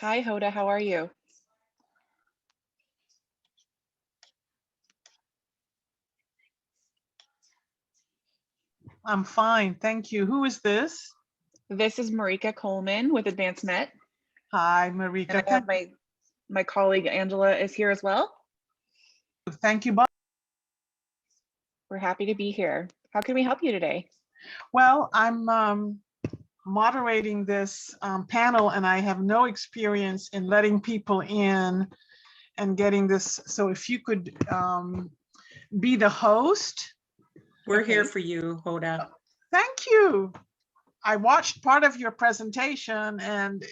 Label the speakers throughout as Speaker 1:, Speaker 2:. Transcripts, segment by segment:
Speaker 1: Hi, Hoda. How are you?
Speaker 2: I'm fine, thank you. Who is this?
Speaker 1: This is Marika Coleman with AdvanceNet,
Speaker 2: Hi,
Speaker 1: and
Speaker 2: Marika.
Speaker 1: I have my colleague Angela is here as well.
Speaker 2: Thank you both.
Speaker 1: We're happy to be here. How can we help you today?
Speaker 2: Well, I'm moderating this panel, and I have no experience in letting people in and getting this. So if you could be the host.
Speaker 3: We're here
Speaker 1: Okay.
Speaker 3: for you, Hoda.
Speaker 2: Thank you. I watched part of your presentation and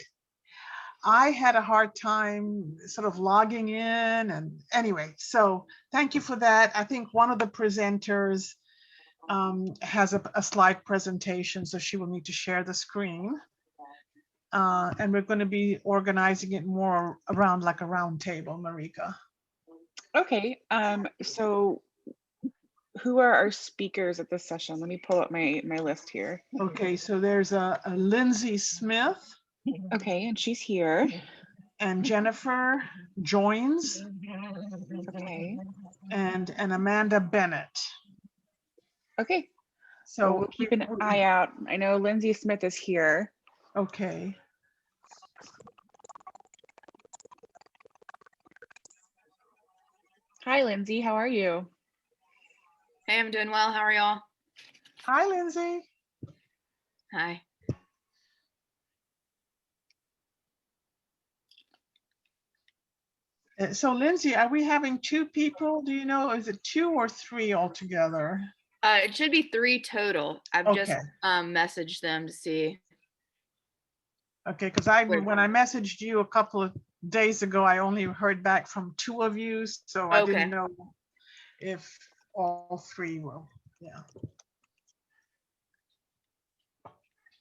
Speaker 2: I had a hard time sort of logging in, and anyway, so thank you for that. I think one of the presenters has a slide presentation, so she will need to share the screen. And we're going to be organizing it more around like a round table, Marika.
Speaker 1: Okay. So who are our speakers at this session? Let me pull up my list here.
Speaker 2: Okay, so there's a Lindsay Smith
Speaker 1: Okay, and she's here.
Speaker 2: and Jennifer Joins
Speaker 1: Okay.
Speaker 2: and Amanda Bennett.
Speaker 1: Okay. So
Speaker 2: So
Speaker 1: we'll keep an eye out. I know Lindsay Smith is here.
Speaker 2: okay.
Speaker 1: Hi, Lindsay. How are you?
Speaker 4: Hey, I'm doing well. How are y'all?
Speaker 2: Hi, Lindsay.
Speaker 4: Hi.
Speaker 2: So Lindsay, are we having two people? Do you know, is it two or three altogether?
Speaker 4: It should be 3 total. I've just
Speaker 2: Okay.
Speaker 4: messaged them to see.
Speaker 2: Okay, because
Speaker 4: Wait.
Speaker 2: when I messaged you a couple of days ago, I only heard back from 2 of you, so I
Speaker 4: Okay.
Speaker 2: didn't know if all 3 will, yeah.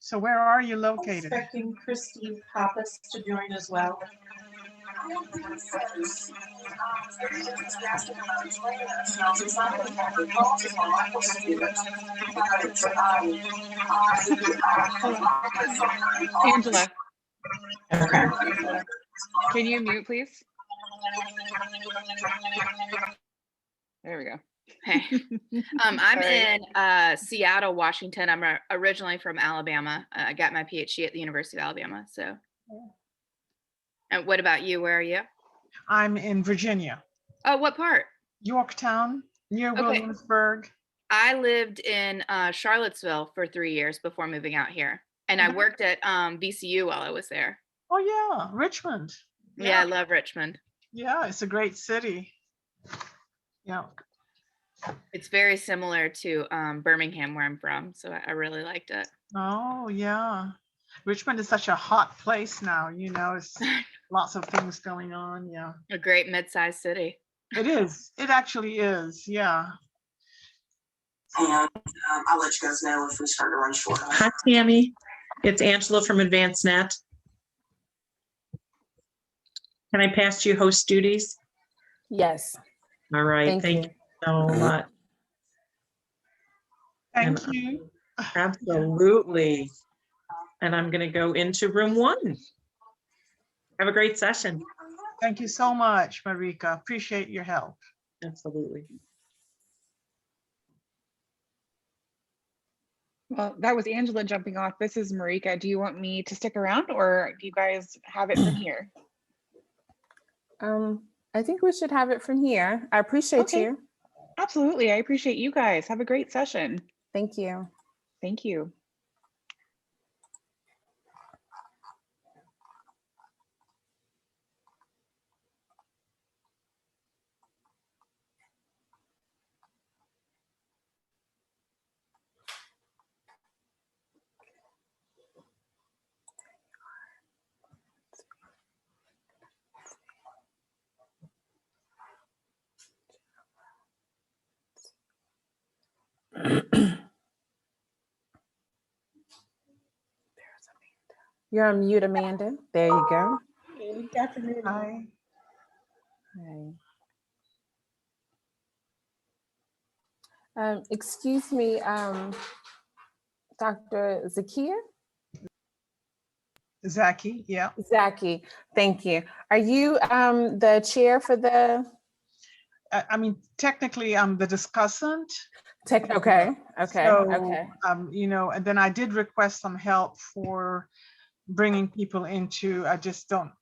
Speaker 2: So where are you located?
Speaker 5: Expecting Christine Pappas to join as well.
Speaker 1: Angela,
Speaker 5: Okay.
Speaker 1: can you mute, please? There we go.
Speaker 4: Hey. I'm
Speaker 1: Sorry.
Speaker 4: in Seattle, Washington. I'm originally from Alabama. I got my PhD at the University of Alabama. So, and what about you? Where are you?
Speaker 2: I'm in Virginia,
Speaker 4: Oh, what part?
Speaker 2: Yorktown, near
Speaker 4: Okay.
Speaker 2: Williamsburg.
Speaker 4: I lived in Charlottesville for 3 years before moving out here, and I
Speaker 2: Mhm.
Speaker 4: worked at VCU while I was there.
Speaker 2: Oh yeah, Richmond.
Speaker 4: Yeah, I love Richmond.
Speaker 2: Yeah, it's a great city. Yeah.
Speaker 4: It's very similar to Birmingham, where I'm from, so I really liked it.
Speaker 2: Oh yeah. Richmond is such a hot place now, you know, it's lots of things going on. Yeah.
Speaker 4: A great mid-sized city.
Speaker 2: It is. It actually is. Yeah.
Speaker 5: And I'll let you guys know if we start to run short.
Speaker 3: Hi, Tammy. It's Angela from AdvanceNet. Can I pass you host duties?
Speaker 6: Yes,
Speaker 3: All right,
Speaker 6: thank you.
Speaker 3: you so much.
Speaker 2: Thank
Speaker 3: And-
Speaker 2: you.
Speaker 3: Absolutely. And I'm going to go into room 1. Have a great session.
Speaker 2: Thank you so much, Marika. Appreciate your help.
Speaker 3: Absolutely.
Speaker 1: Well, that was Angela jumping off. This is Marika. Do you want me to stick around or do you guys have it from here?
Speaker 6: I think we should have it from here. I appreciate
Speaker 1: Okay.
Speaker 6: you.
Speaker 1: Absolutely. I appreciate you guys. Have a great session.
Speaker 6: Thank you.
Speaker 1: Thank you.
Speaker 6: You're on mute, Amanda. There you go.
Speaker 5: Good afternoon.
Speaker 2: Hi.
Speaker 6: Hi. Excuse me, Dr. Zakia?
Speaker 2: Zaki, yeah.
Speaker 6: Zaki, thank you. Are you the chair for the
Speaker 2: I mean, technically, I'm the discussant.
Speaker 6: tech? Okay, okay,
Speaker 2: So,
Speaker 6: okay.
Speaker 2: and then I did request some help for bringing people into, I just don't,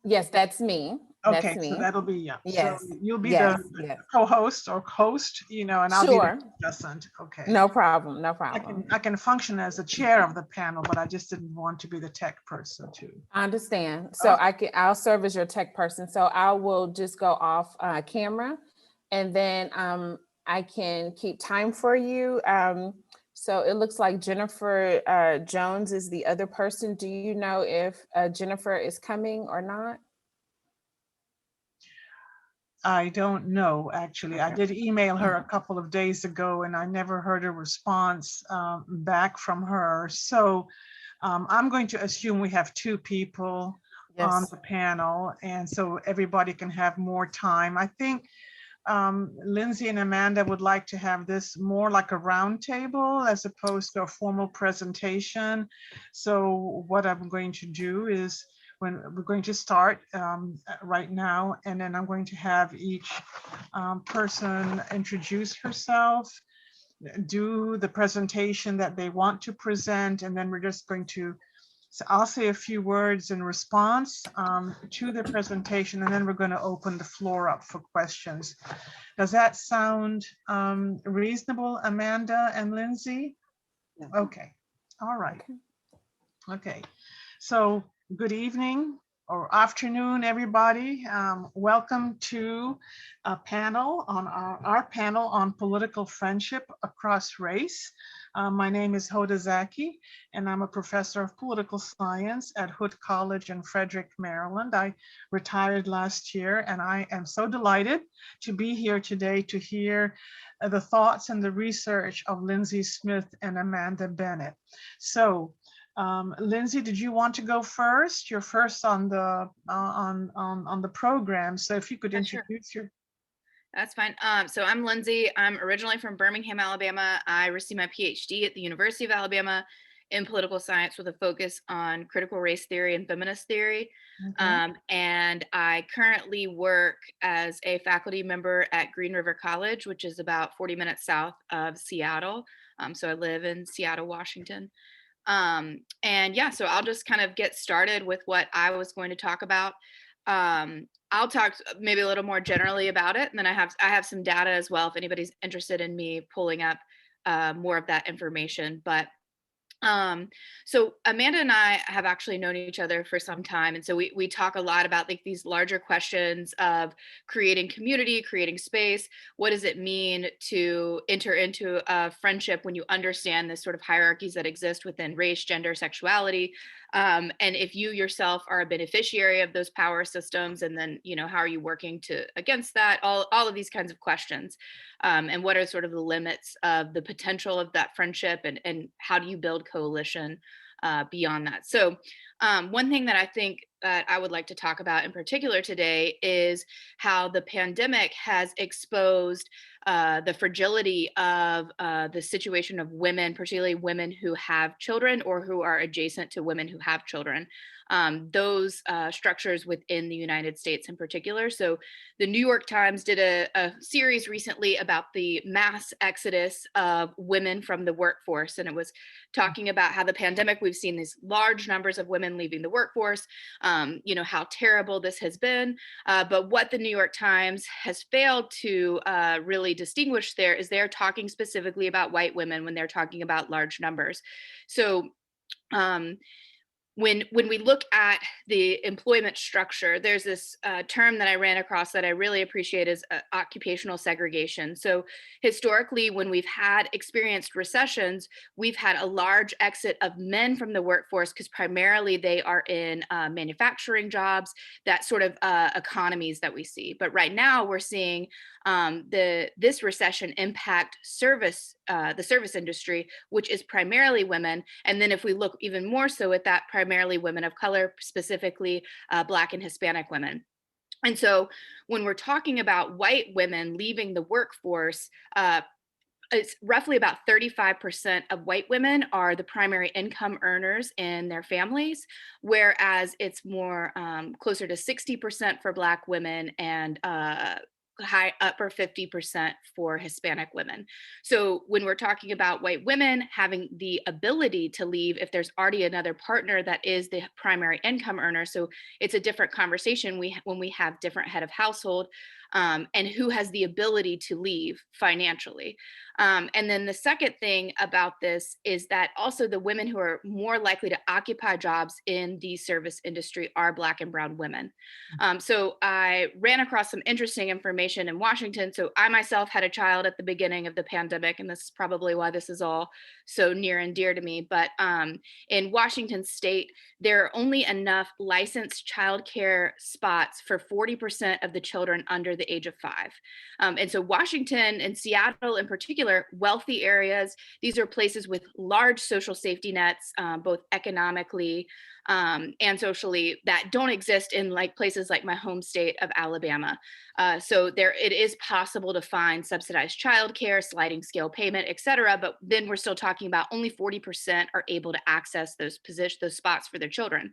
Speaker 6: Yes, that's me. That's
Speaker 2: okay, so
Speaker 6: me.
Speaker 2: that'll be, yeah. So
Speaker 6: Yes,
Speaker 2: you'll be
Speaker 6: yes,
Speaker 2: the
Speaker 6: yes.
Speaker 2: co-host or host, and I'll be the
Speaker 6: Sure.
Speaker 2: discussant, okay.
Speaker 6: No problem, no
Speaker 2: I
Speaker 6: problem.
Speaker 2: can function as the chair of the panel, but I just didn't want to be the tech person too.
Speaker 6: I understand. So
Speaker 2: Okay.
Speaker 6: I'll serve as your tech person. So I will just go off camera and then I can keep time for you. So it looks like Jennifer Jones is the other person. Do you know if Jennifer is coming or not?
Speaker 2: I don't know, actually. I
Speaker 6: Okay.
Speaker 2: did email her a couple of days ago and I never heard a response back from her. So I'm going to assume we have two people on
Speaker 6: Yes.
Speaker 2: the panel, and so everybody can have more time. I think Lindsay and Amanda would like to have this more like a round table as opposed to a formal presentation. So what I'm going to do is, when we're going to start right now, and then I'm going to have each person introduce herself, do the presentation that they want to present, and then we're just going to, so I'll say a few words in response to the presentation, and then we're going to open the floor up for questions. Does that sound reasonable, Amanda and Lindsay?
Speaker 6: Yeah.
Speaker 2: Okay, all right. Okay, so good evening or afternoon, everybody. Welcome to a panel on our panel on political friendship across race. My name is Hoda Zaki, and I'm a professor of political science at Hood College in Frederick, Maryland. I retired last year, and I am so delighted to be here today to hear the thoughts and the research of Lindsay Smith and Amanda Bennett. So, Lindsay, did you want to go first? You're first on the program, so if you could
Speaker 4: Sure.
Speaker 2: introduce your.
Speaker 4: That's fine. So I'm Lindsay. I'm originally from Birmingham, Alabama. I received my PhD at the University of Alabama in political science with a focus on critical race theory and feminist theory. And I currently work as a faculty member at Green River College, which is about 40 minutes south of Seattle. So I live in Seattle, Washington. And yeah, so I'll just kind of get started with what I was going to talk about. I'll talk maybe a little more generally about it, and then I have some data as well if anybody's interested in me pulling up more of that information. But so Amanda and I have actually known each other for some time. And so we talk a lot about like these larger questions of creating community, creating space. What does it mean to enter into a friendship when you understand the sort of hierarchies that exist within race, gender, sexuality? And if you yourself are a beneficiary of those power systems, and then, how are you working to against that? All of these kinds of questions. And what are sort of the limits of the potential of that friendship, and how do you build coalition beyond that? So one thing that I think that I would like to talk about in particular today is how the pandemic has exposed the fragility of the situation of women, particularly women who have children or who are adjacent to women who have children. Those structures within the United States in particular. So the New York Times did a series recently about the mass exodus of women from the workforce. And it was talking about how the pandemic, we've seen these large numbers of women leaving the workforce, how terrible this has been. But what the New York Times has failed to really distinguish there is they're talking specifically about white women when they're talking about large numbers. So when we look at the employment structure, there's this term that I ran across that I really appreciate is occupational segregation. So historically, when we've had experienced recessions, we've had a large exit of men from the workforce because primarily they are in manufacturing jobs, that sort of economies that we see. But right now we're seeing this recession impact the service industry, which is primarily women. And then if we look even more so at that, primarily women of color, specifically Black and Hispanic women. And so when we're talking about white women leaving the workforce, it's roughly about 35% of white women are the primary income earners in their families, whereas it's more closer to 60% for Black women and high upper 50% for Hispanic women. So when we're talking about white women having the ability to leave if there's already another partner that is the primary income earner, so it's a different conversation when we have different head of household and who has the ability to leave financially. And then the second thing about this is that also the women who are more likely to occupy jobs in the service industry are Black and brown women. So I ran across some interesting information in Washington. So I myself had a child at the beginning of the pandemic, and this is probably why this is all so near and dear to me. But in Washington state, there are only enough licensed childcare spots for 40% of the children under the age of 5. And so Washington and Seattle in particular, wealthy areas, these are places with large social safety nets, both economically and socially, that don't exist in like places like my home state of Alabama. So it is possible to find subsidized childcare, sliding scale payment, et cetera, but then we're still talking about only 40% are able to access those spots for their children.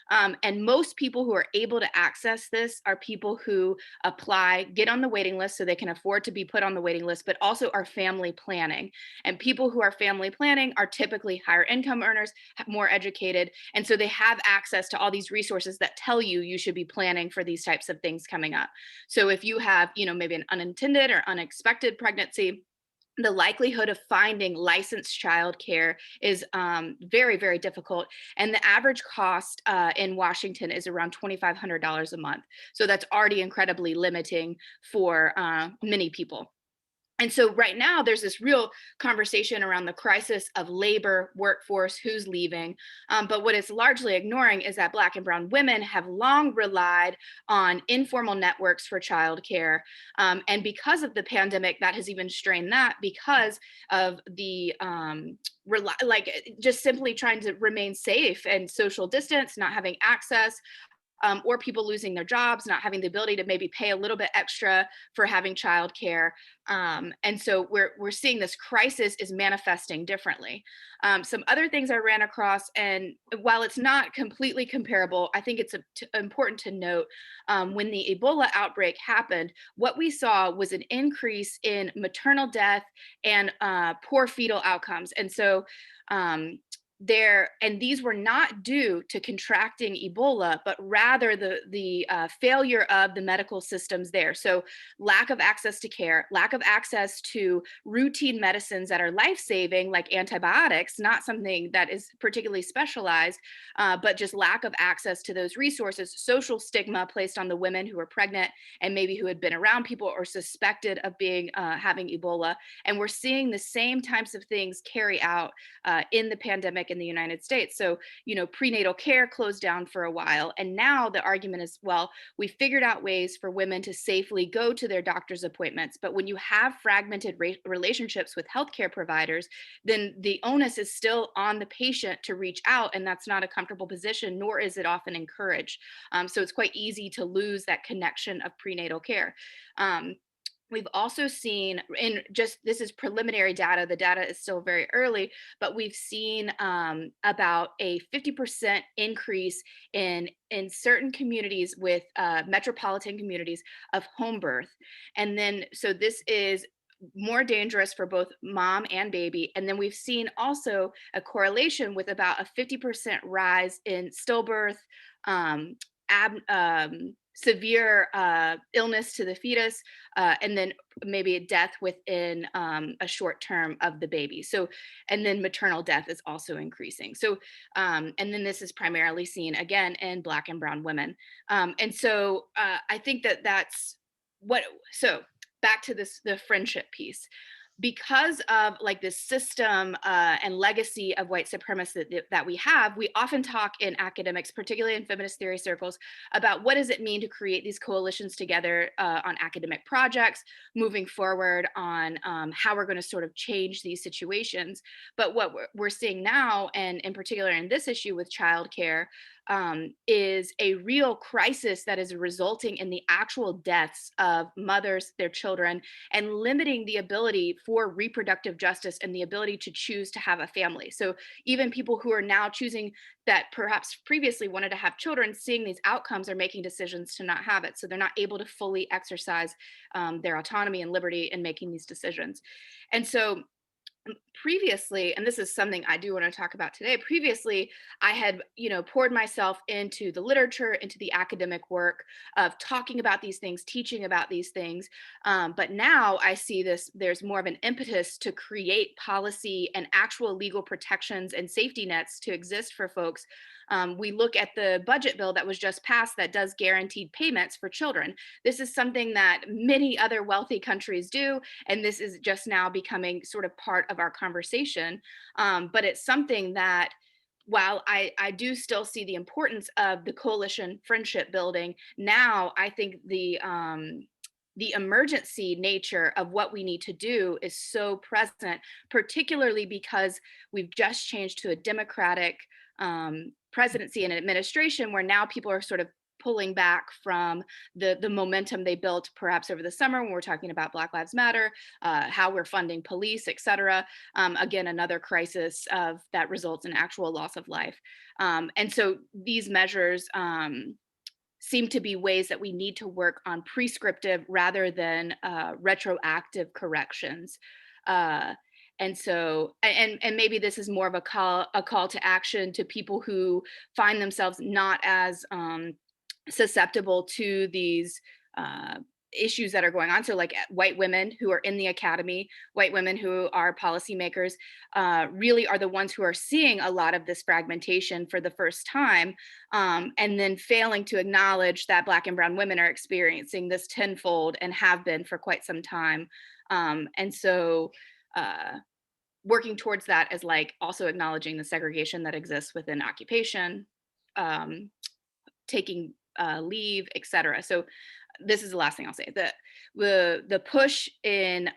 Speaker 4: And most people who are able to access this are people who apply, get on the waiting list so they can afford to be put on the waiting list, but also are family planning. And people who are family planning are typically higher income earners, more educated. And so they have access to all these resources that tell you you should be planning for these types of things coming up. So if you have, maybe an unintended or unexpected pregnancy, the likelihood of finding licensed childcare is very, very difficult. And the average cost in Washington is around $2,500 a month. So that's already incredibly limiting for many people. And so right now there's this real conversation around the crisis of labor, workforce, who's leaving. But what it's largely ignoring is that Black and brown women have long relied on informal networks for childcare. And because of the pandemic, that has even strained that because of the just simply trying to remain safe and social distance, not having access. Or people losing their jobs, not having the ability to maybe pay a little bit extra for having childcare. And so we're seeing this crisis is manifesting differently. Some other things I ran across, and while it's not completely comparable, I think it's important to note when the Ebola outbreak happened, what we saw was an increase in maternal death and poor fetal outcomes. And so these were not due to contracting Ebola, but rather the failure of the medical systems there. So lack of access to care, lack of access to routine medicines that are life-saving, like antibiotics, not something that is particularly specialized, but just lack of access to those resources, social stigma placed on the women who were pregnant and maybe who had been around people or suspected of being having Ebola. And we're seeing the same types of things carry out in the pandemic in the United States. So, prenatal care closed down for a while. And now the argument is, well, we figured out ways for women to safely go to their doctor's appointments. But when you have fragmented relationships with healthcare providers, then the onus is still on the patient to reach out. And that's not a comfortable position, nor is it often encouraged. So it's quite easy to lose that connection of prenatal care. We've also seen, this is preliminary data, the data is still very early, but we've seen about a 50% increase in certain communities with metropolitan communities of home birth. And then, so this is more dangerous for both mom and baby. And then we've seen also a correlation with about a 50% rise in stillbirth, severe illness to the fetus, and then maybe a death within a short term of the baby. So, and then maternal death is also increasing. So, and then this is primarily seen again in Black and brown women. And so I think that's so back to the friendship piece. Because of like this system and legacy of white supremacy that we have, we often talk in academics, particularly in feminist theory circles, about what does it mean to create these coalitions together on academic projects, moving forward on how we're going to sort of change these situations. But what we're seeing now, and in particular in this issue with childcare, is a real crisis that is resulting in the actual deaths of mothers, their children, and limiting the ability for reproductive justice and the ability to choose to have a family. So even people who are now choosing that perhaps previously wanted to have children, seeing these outcomes, are making decisions to not have it. So they're not able to fully exercise their autonomy and liberty in making these decisions. And so previously, and this is something I do want to talk about today, previously I had, poured myself into the literature, into the academic work of talking about these things, teaching about these things. But now I see there's more of an impetus to create policy and actual legal protections and safety nets to exist for folks. We look at the budget bill that was just passed that does guaranteed payments for children. This is something that many other wealthy countries do, and this is just now becoming sort of part of our conversation. But it's something that, while I do still see the importance of the coalition friendship building, now I think the emergency nature of what we need to do is so present, particularly because we've just changed to a Democratic presidency and administration, where now people are sort of pulling back from the momentum they built perhaps over the summer when we're talking about Black Lives Matter, how we're funding police, et cetera. Again, another crisis that results in actual loss of life. And so these measures seem to be ways that we need to work on prescriptive rather than retroactive corrections. And so, and maybe this is more of a call to action to people who find themselves not as susceptible to these issues that are going on. So like white women who are in the academy, white women who are policymakers, really are the ones who are seeing a lot of this fragmentation for the first time, and then failing to acknowledge that Black and brown women are experiencing this tenfold and have been for quite some time. And so working towards that as like also acknowledging the segregation that exists within occupation, taking leave, et cetera. So this is the last thing I'll say. The push in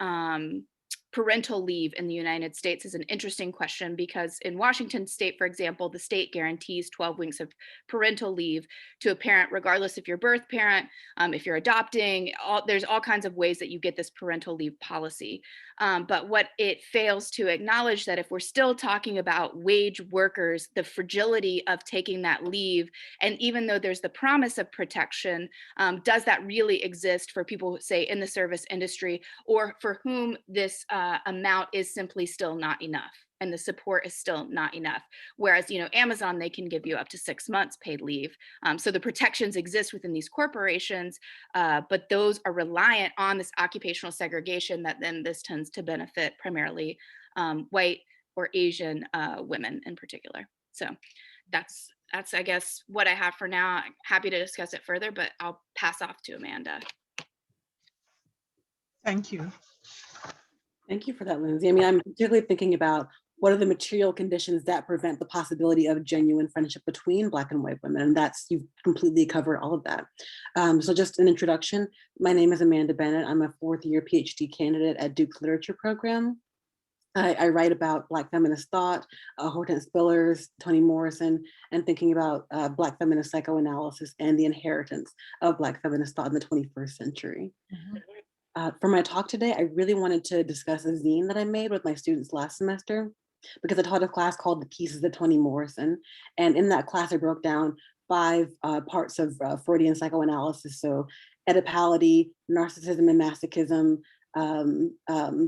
Speaker 4: parental leave in the United States is an interesting question, because in Washington state, for example, the state guarantees 12 weeks of parental leave to a parent, regardless if you're birth parent, if you're adopting, there's all kinds of ways that you get this parental leave policy. But what it fails to acknowledge, that if we're still talking about wage workers, the fragility of taking that leave, and even though there's the promise of protection, does that really exist for people, say, in the service industry, or for whom this amount is simply still not enough, and the support is still not enough? Whereas, Amazon, they can give you up to 6 months paid leave. So the protections exist within these corporations, but those are reliant on this occupational segregation that then this tends to benefit primarily white or Asian women in particular. So that's, I guess, what I have for now. I'm happy to discuss it further, but I'll pass off to Amanda.
Speaker 2: Thank you.
Speaker 7: Thank you for that, Lindsay. I mean, I'm particularly thinking about what are the material conditions that prevent the possibility of genuine friendship between Black and white women, and you've completely covered all of that. So just an introduction, my name is Amanda Bennett. I'm a 4th-year PhD candidate at Duke's Literature Program. I write about Black feminist thought, Hortense Spillers, Toni Morrison, and thinking about Black feminist psychoanalysis and the inheritance of Black feminist thought in the 21st century. Mm-hmm. For my talk today, I really wanted to discuss a zine that I made with my students last semester, because I taught a class called The Pieces of Toni Morrison. And in that class, I broke down 5 parts of Freudian psychoanalysis. So Oedipality, narcissism and masochism,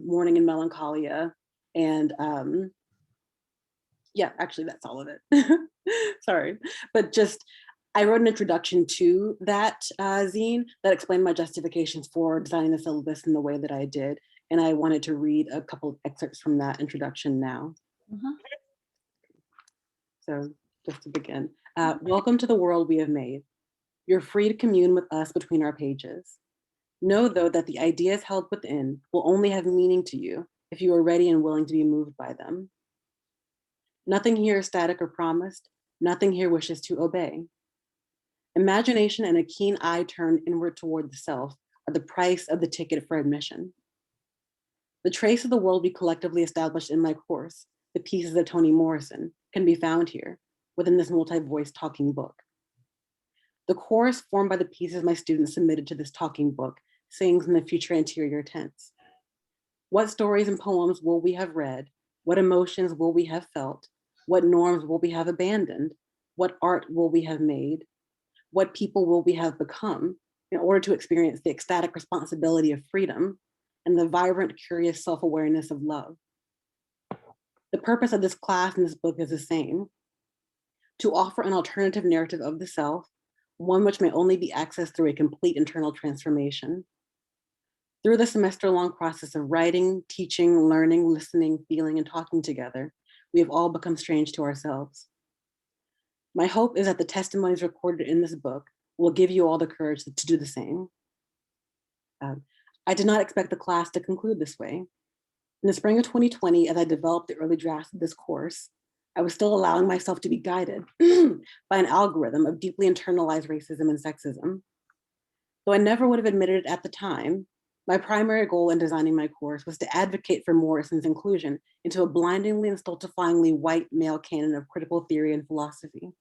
Speaker 7: mourning and melancholia. And yeah, actually, that's all of it. Sorry, but just, I wrote an introduction to that zine that explained my justifications for designing the syllabus in the way that I did. And I wanted to read a couple of excerpts from that introduction now. Mm-hmm. So just to begin, welcome to the world we have made. You're free to commune with us between our pages. Know, though, that the ideas held within will only have meaning to you if you are ready and willing to be moved by them. Nothing here is static or promised. Nothing here wishes to obey. Imagination and a keen eye turned inward toward the self are the price of the ticket for admission. The trace of the world we collectively established in my course, The Pieces of Toni Morrison, can be found here, within this multi-voice talking book. The chorus formed by the pieces my students submitted to this talking book sings in the future anterior tense. What stories and poems will we have read? What emotions will we have felt? What norms will we have abandoned? What art will we have made? What people will we have become in order to experience the ecstatic responsibility of freedom and the vibrant, curious self-awareness of love? The purpose of this class and this book is the same: to offer an alternative narrative of the self, one which may only be accessed through a complete internal transformation. Through the semester-long process of writing, teaching, learning, listening, feeling, and talking together, we have all become strange to ourselves. My hope is that the testimonies recorded in this book will give you all the courage to do the same. I did not expect the class to conclude this way. In the spring of 2020, as I developed the early drafts of this course, I was still allowing myself to be guided by an algorithm of deeply internalized racism and sexism. Though I never would have admitted it at the time, my primary goal in designing my course was to advocate for Morrison's inclusion into a blindingly and stultifyingly white male canon of critical theory and philosophy.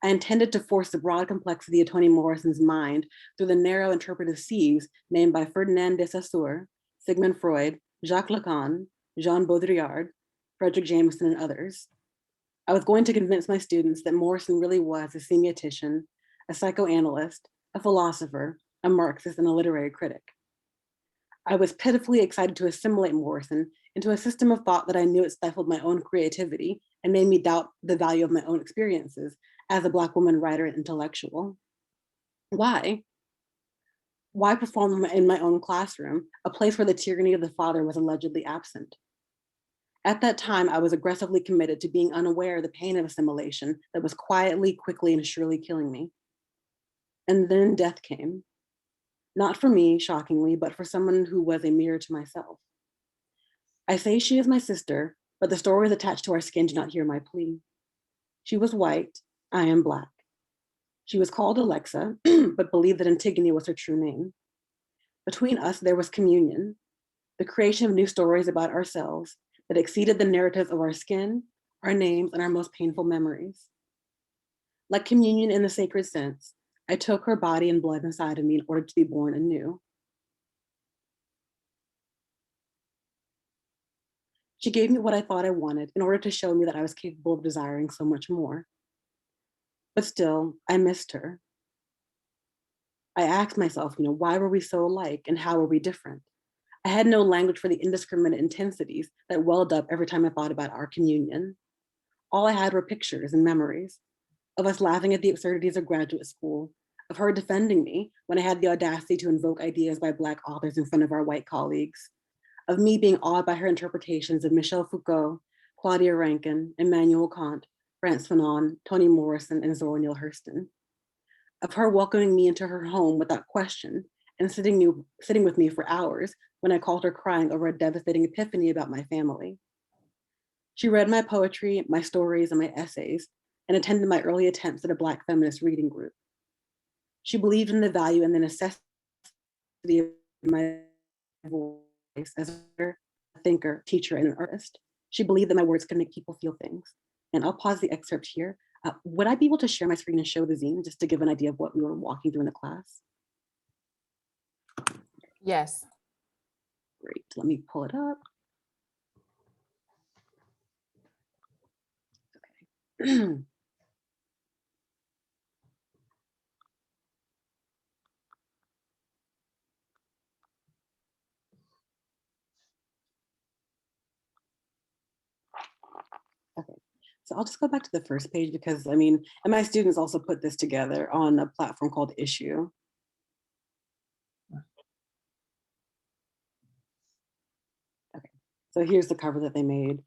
Speaker 7: I intended to force the broad complexity of Toni Morrison's mind through the narrow interpretive sieves named by Ferdinand de Saussure, Sigmund Freud, Jacques Lacan, Jean Baudrillard, Frederick Jameson, and others. I was going to convince my students that Morrison really was a semiotician, a psychoanalyst, a philosopher, a Marxist, and a literary critic. I was pitifully excited to assimilate Morrison into a system of thought that I knew it stifled my own creativity and made me doubt the value of my own experiences as a Black woman writer and intellectual. Why? Why perform in my own classroom, a place where the tyranny of the father was allegedly absent? At that time, I was aggressively committed to being unaware of the pain of assimilation that was quietly, quickly, and surely killing me. And then death came. Not for me, shockingly, but for someone who was a mirror to myself. I say she is my sister, but the stories attached to our skin do not hear my plea. She was white, I am Black. She was called Alexa, but believed that Antigone was her true name. Between us, there was communion, the creation of new stories about ourselves that exceeded the narratives of our skin, our names, and our most painful memories. Like communion in the sacred sense, I took her body and blood inside of me in order to be born anew. She gave me what I thought I wanted in order to show me that I was capable of desiring so much more. But still, I missed her. I asked myself, why were we so alike and how were we different? I had no language for the indiscriminate intensities that welled up every time I thought about our communion. All I had were pictures and memories of us laughing at the absurdities of graduate school, of her defending me when I had the audacity to invoke ideas by Black authors in front of our white colleagues, of me being awed by her interpretations of Michel Foucault, Claudia Rankine, Immanuel Kant, Frantz Fanon, Toni Morrison, and Zora Neale Hurston, of her welcoming me into her home without question and sitting with me for hours when I called her crying over a devastating epiphany about my family. She read my poetry, my stories, and my essays, and attended my early attempts at a Black feminist reading group. She believed in the value and the necessity of my voice as a thinker, teacher, and an artist. She believed that my words could make people feel things. And I'll pause the excerpt here. Would I be able to share my screen and show the zine just to give an idea of what we were walking through in the class?
Speaker 6: Yes.
Speaker 7: Great, let me pull it up. Okay. Okay, so I'll just go back to the first page because and my students also put this together on a platform called Issue. Okay, so here's the cover that they made.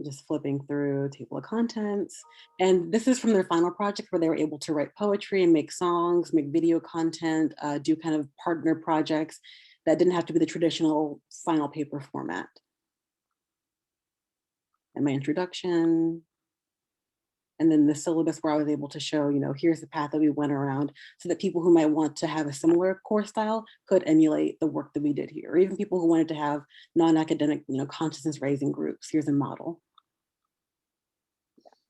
Speaker 7: Just flipping through table of contents. And this is from their final project where they were able to write poetry and make songs, make video content, do kind of partner projects that didn't have to be the traditional final paper format. And my introduction. And then the syllabus where I was able to show, here's the path that we went around so that people who might want to have a similar course style could emulate the work that we did here. Or even people who wanted to have non-academic, consciousness raising groups. Here's a model.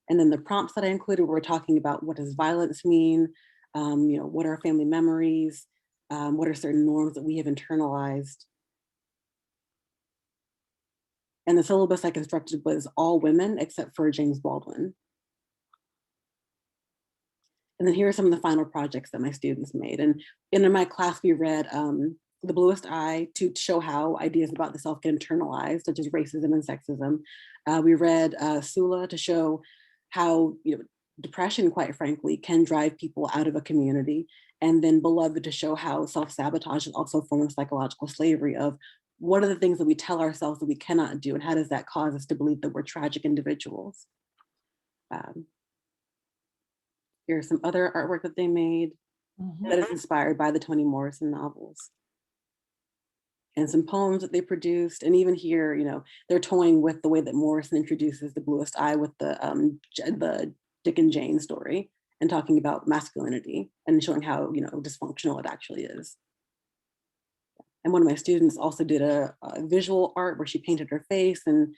Speaker 7: And then the prompts that I included were talking about what does violence mean, what are family memories, what are certain norms that we have internalized. And the syllabus I constructed was all women except for James Baldwin. And then here are some of the final projects that my students made. And in my class, we read The Bluest Eye to show how ideas about the self get internalized, such as racism and sexism. We read Sula to show how depression, quite frankly, can drive people out of a community. And then Beloved to show how self-sabotage is also a form of psychological slavery of what are the things that we tell ourselves that we cannot do, and how does that cause us to believe that we're tragic individuals? Here's some other artwork that they made that is inspired by the Toni Morrison novels. And some poems that they produced. And even here, they're toying with the way that Morrison introduces The Bluest Eye with the Dick and Jane story, and talking about masculinity and showing how, dysfunctional it actually is. And one of my students also did a visual art where she painted her face and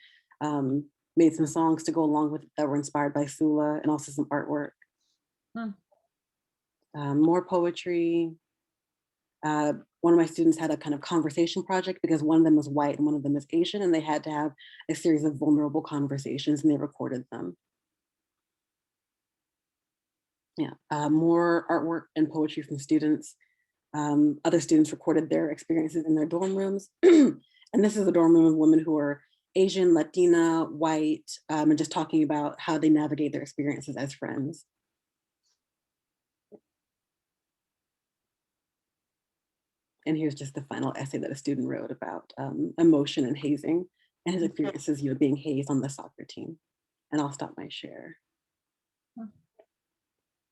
Speaker 7: made some songs to go along with it that were inspired by Sula, and also some artwork. More poetry. One of my students had a kind of conversation project because one of them was white and one of them is Asian, and they had to have a series of vulnerable conversations, and they recorded them. More artwork and poetry from students. Other students recorded their experiences in their dorm rooms. And this is a dorm room of women who are Asian, Latina, white, and just talking about how they navigate their experiences as friends. And here's just the final essay that a student wrote about emotion and hazing and his experiences, being hazed on the soccer team. And I'll stop my share.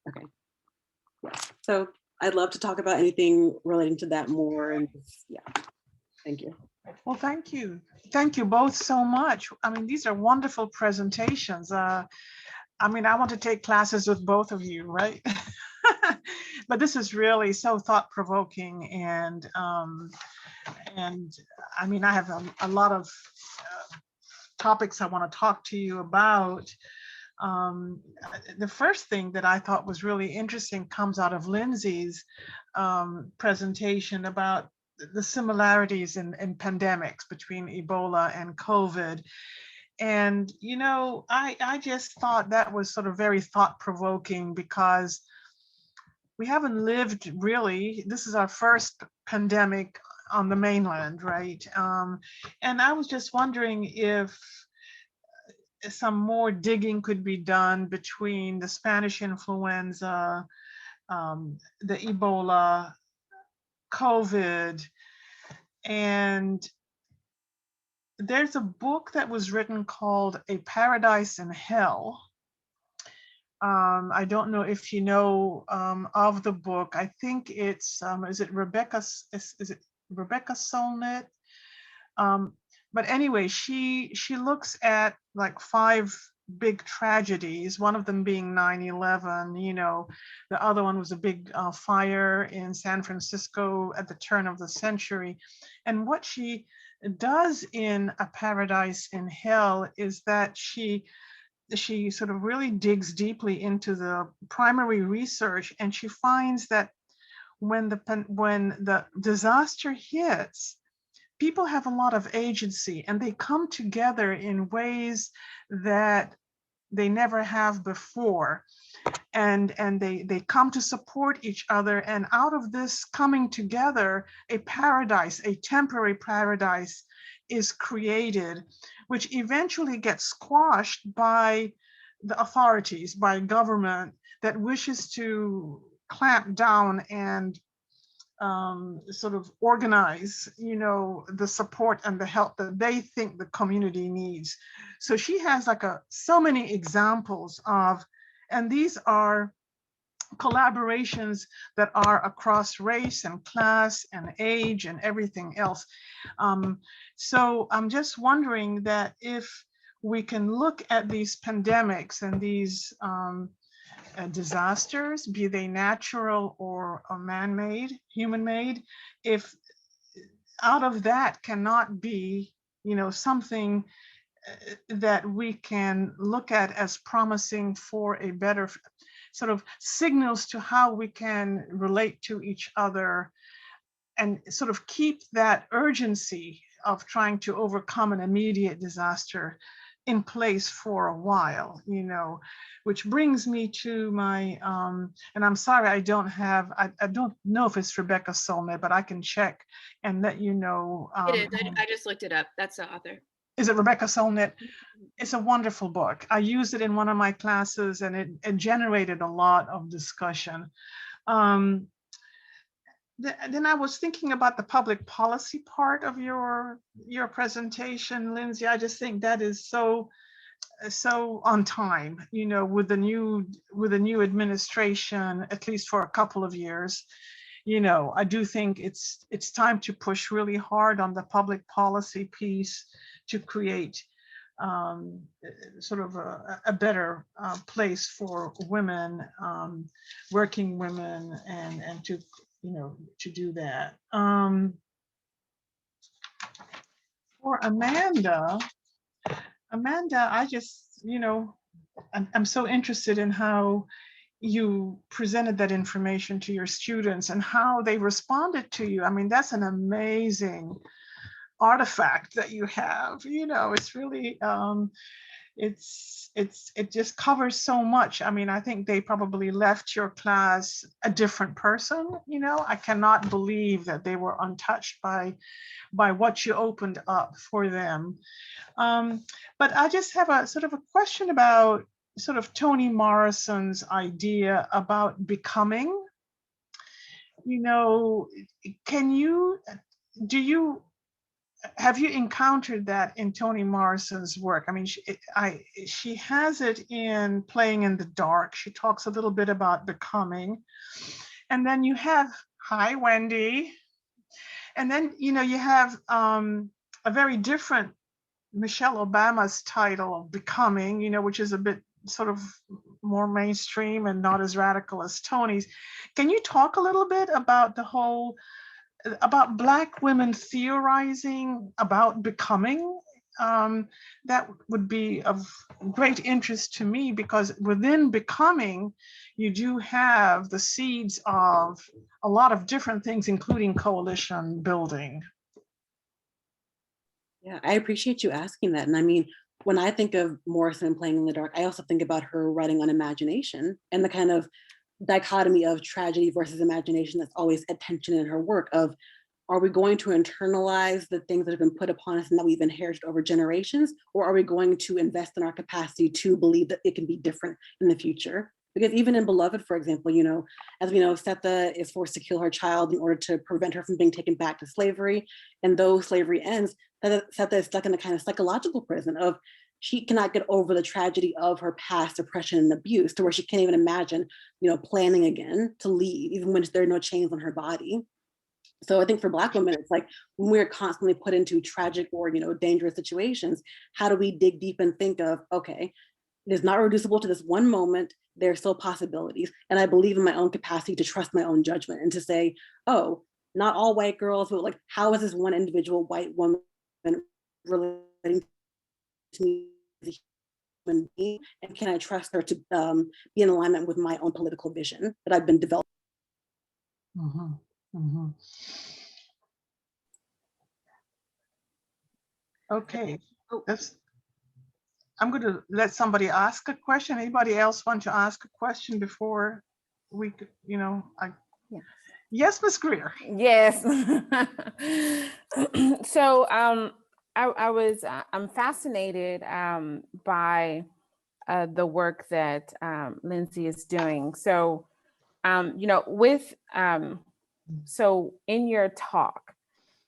Speaker 7: Okay. Yeah. So I'd love to talk about anything relating to that more. And thank you.
Speaker 2: Well, thank you. Thank you both so much. I mean, these are wonderful presentations. I want to take classes with both of you, right? But this is really so thought-provoking, and I have a lot of topics I want to talk to you about. The first thing that I thought was really interesting comes out of Lindsay's presentation about the similarities in pandemics between Ebola and COVID. And, I just thought that was sort of very thought-provoking, because we haven't lived really, this is our first pandemic on the mainland, right? And I was just wondering if some more digging could be done between the Spanish influenza, the Ebola, COVID, and there's a book that was written called A Paradise in Hell. I don't know if you know of the book. I think it's, is it Rebecca Solnit? But anyway, she looks at like 5 big tragedies, one of them being 9/11, the other one was a big fire in San Francisco at the turn of the century. And what she does in A Paradise in Hell is that she sort of really digs deeply into the primary research, and she finds that when the disaster hits, people have a lot of agency, and they come together in ways that they never have before. And they come to support each other. And out of this coming together, a paradise, a temporary paradise is created, which eventually gets squashed by the authorities, by government that wishes to clamp down and sort of organize, the support and the help that they think the community needs. So she has like so many examples of, and these are collaborations that are across race and class and age and everything else. So I'm just wondering that if we can look at these pandemics and these disasters, be they natural or man-made, human-made, if out of that cannot be, something that we can look at as promising for a better sort of signals to how we can relate to each other and sort of keep that urgency of trying to overcome an immediate disaster in place for a while, you know, which brings me to my, and I'm sorry, I don't know if it's Rebecca Solnit, but I can check and let you know.
Speaker 4: It is. I just looked it up. That's the author.
Speaker 2: Is it Rebecca Solnit? It's a wonderful book. I used it in one of my classes and it generated a lot of discussion. Then I was thinking about the public policy part of your presentation, Lindsay. I just think that is so on time, you know, with the new administration, at least for a couple of years. You know, I do think it's time to push really hard on the public policy piece to create sort of a better place for women, working women, and to, you know, to do that. For Amanda, I just, you know, I'm so interested in how you presented that information to your students and how they responded to you. I mean, that's an amazing artifact that you have. You know, it's really, it just covers so much. I mean, I think they probably left your class a different person. You know, I cannot believe that they were untouched by what you opened up for them. But I just have a sort of a question about sort of Toni Morrison's idea about becoming. You know, have you encountered that in Toni Morrison's work? I mean, she has it in Playing in the Dark. She talks a little bit about becoming. And then you have, hi, Wendy. And then, you know, you have a very different Michelle Obama's title of Becoming, you know, which is a bit sort of more mainstream and not as radical as Toni's. Can you talk a little bit about about Black women theorizing about becoming? That would be of great interest to me, because within becoming, you do have the seeds of a lot of different things, including coalition building.
Speaker 7: Yeah, I appreciate you asking that. And I mean, when I think of Morrison Playing in the Dark, I also think about her writing on imagination and the kind of dichotomy of tragedy versus imagination that's always at tension in her work of, are we going to internalize the things that have been put upon us and that we've inherited over generations, or are we going to invest in our capacity to believe that it can be different in the future? Because even in Beloved, for example, you know, as we know, Sethe is forced to kill her child in order to prevent her from being taken back to slavery. And though slavery ends, Sethe is stuck in a kind of psychological prison of, she cannot get over the tragedy of her past oppression and abuse, to where she can't even imagine, you know, planning again to leave, even when there are no chains on her body. So I think for Black women, it's like when we're constantly put into tragic or, you know, dangerous situations, how do we dig deep and think of, okay, it is not reducible to this one moment, there are still possibilities. And I believe in my own capacity to trust my own judgment and to say, oh, not all white girls, but like, how is this one individual white woman relating to me as a human being? And can I trust her to be in alignment with my own political vision that I've been developing?
Speaker 2: Mm-hmm. Mm-hmm. Okay, I'm going to let somebody ask a question. Anybody else want to ask a question before we, you know, Yes, Ms. Greer.
Speaker 6: Yes. So I'm fascinated by the work that Lindsay is doing. So, you know, so in your talk,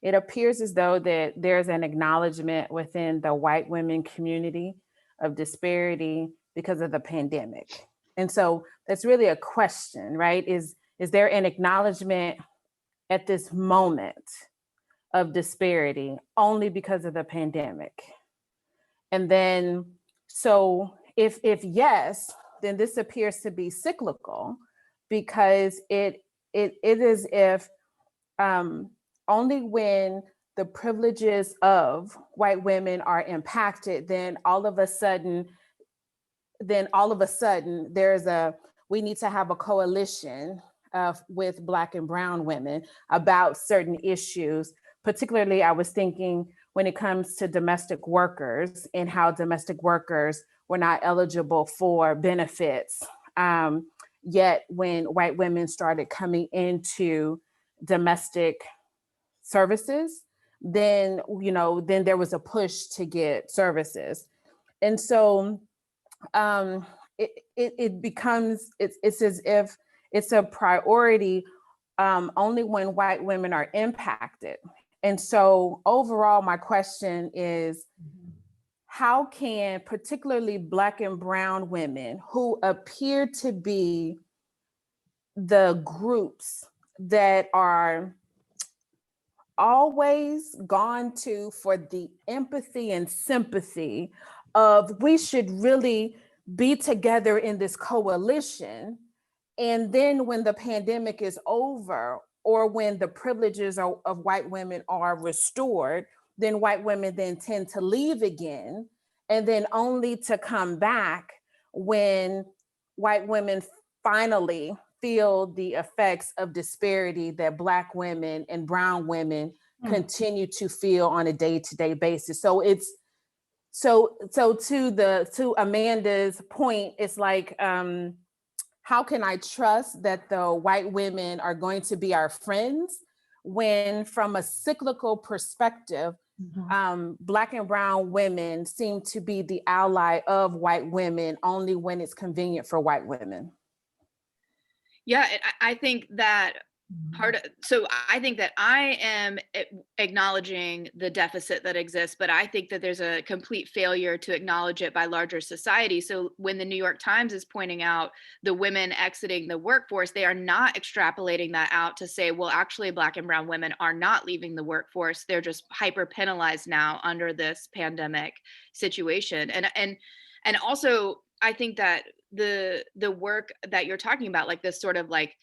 Speaker 6: it appears as though that there's an acknowledgement within the white women community of disparity because of the pandemic. And so that's really a question, right? Is there an acknowledgement at this moment of disparity only because of the pandemic? And then, so if yes, then this appears to be cyclical, because it is if only when the privileges of white women are impacted, then all of a sudden we need to have a coalition with Black and brown women about certain issues. Particularly, I was thinking when it comes to domestic workers and how domestic workers were not eligible for benefits. Yet when white women started coming into domestic services, then there was a push to get services. And so it becomes, it's as if it's a priority only when white women are impacted. And so overall, my question is, how can particularly Black and brown women who appear to be the groups that are always gone to for the empathy and sympathy of, we should really be together in this coalition, and then when the pandemic is over, or when the privileges of white women are restored, then white women then tend to leave again, and then only to come back when white women finally feel the effects of disparity that Black women and brown women continue to feel on a day-to-day basis. So it's to Amanda's point, it's like, how can I trust that the white women are going to be our friends when, from a cyclical perspective, Black and brown women seem to be the ally of white women only when it's convenient for white women?
Speaker 4: Yeah, I think that I think that I am acknowledging the deficit that exists, but I think that there's a complete failure to acknowledge it by larger society. So when the New York Times is pointing out the women exiting the workforce, they are not extrapolating that out to say, well, actually Black and brown women are not leaving the workforce. They're just hyper penalized now under this pandemic situation. And also, I think that the work that you're talking about, like this sort of like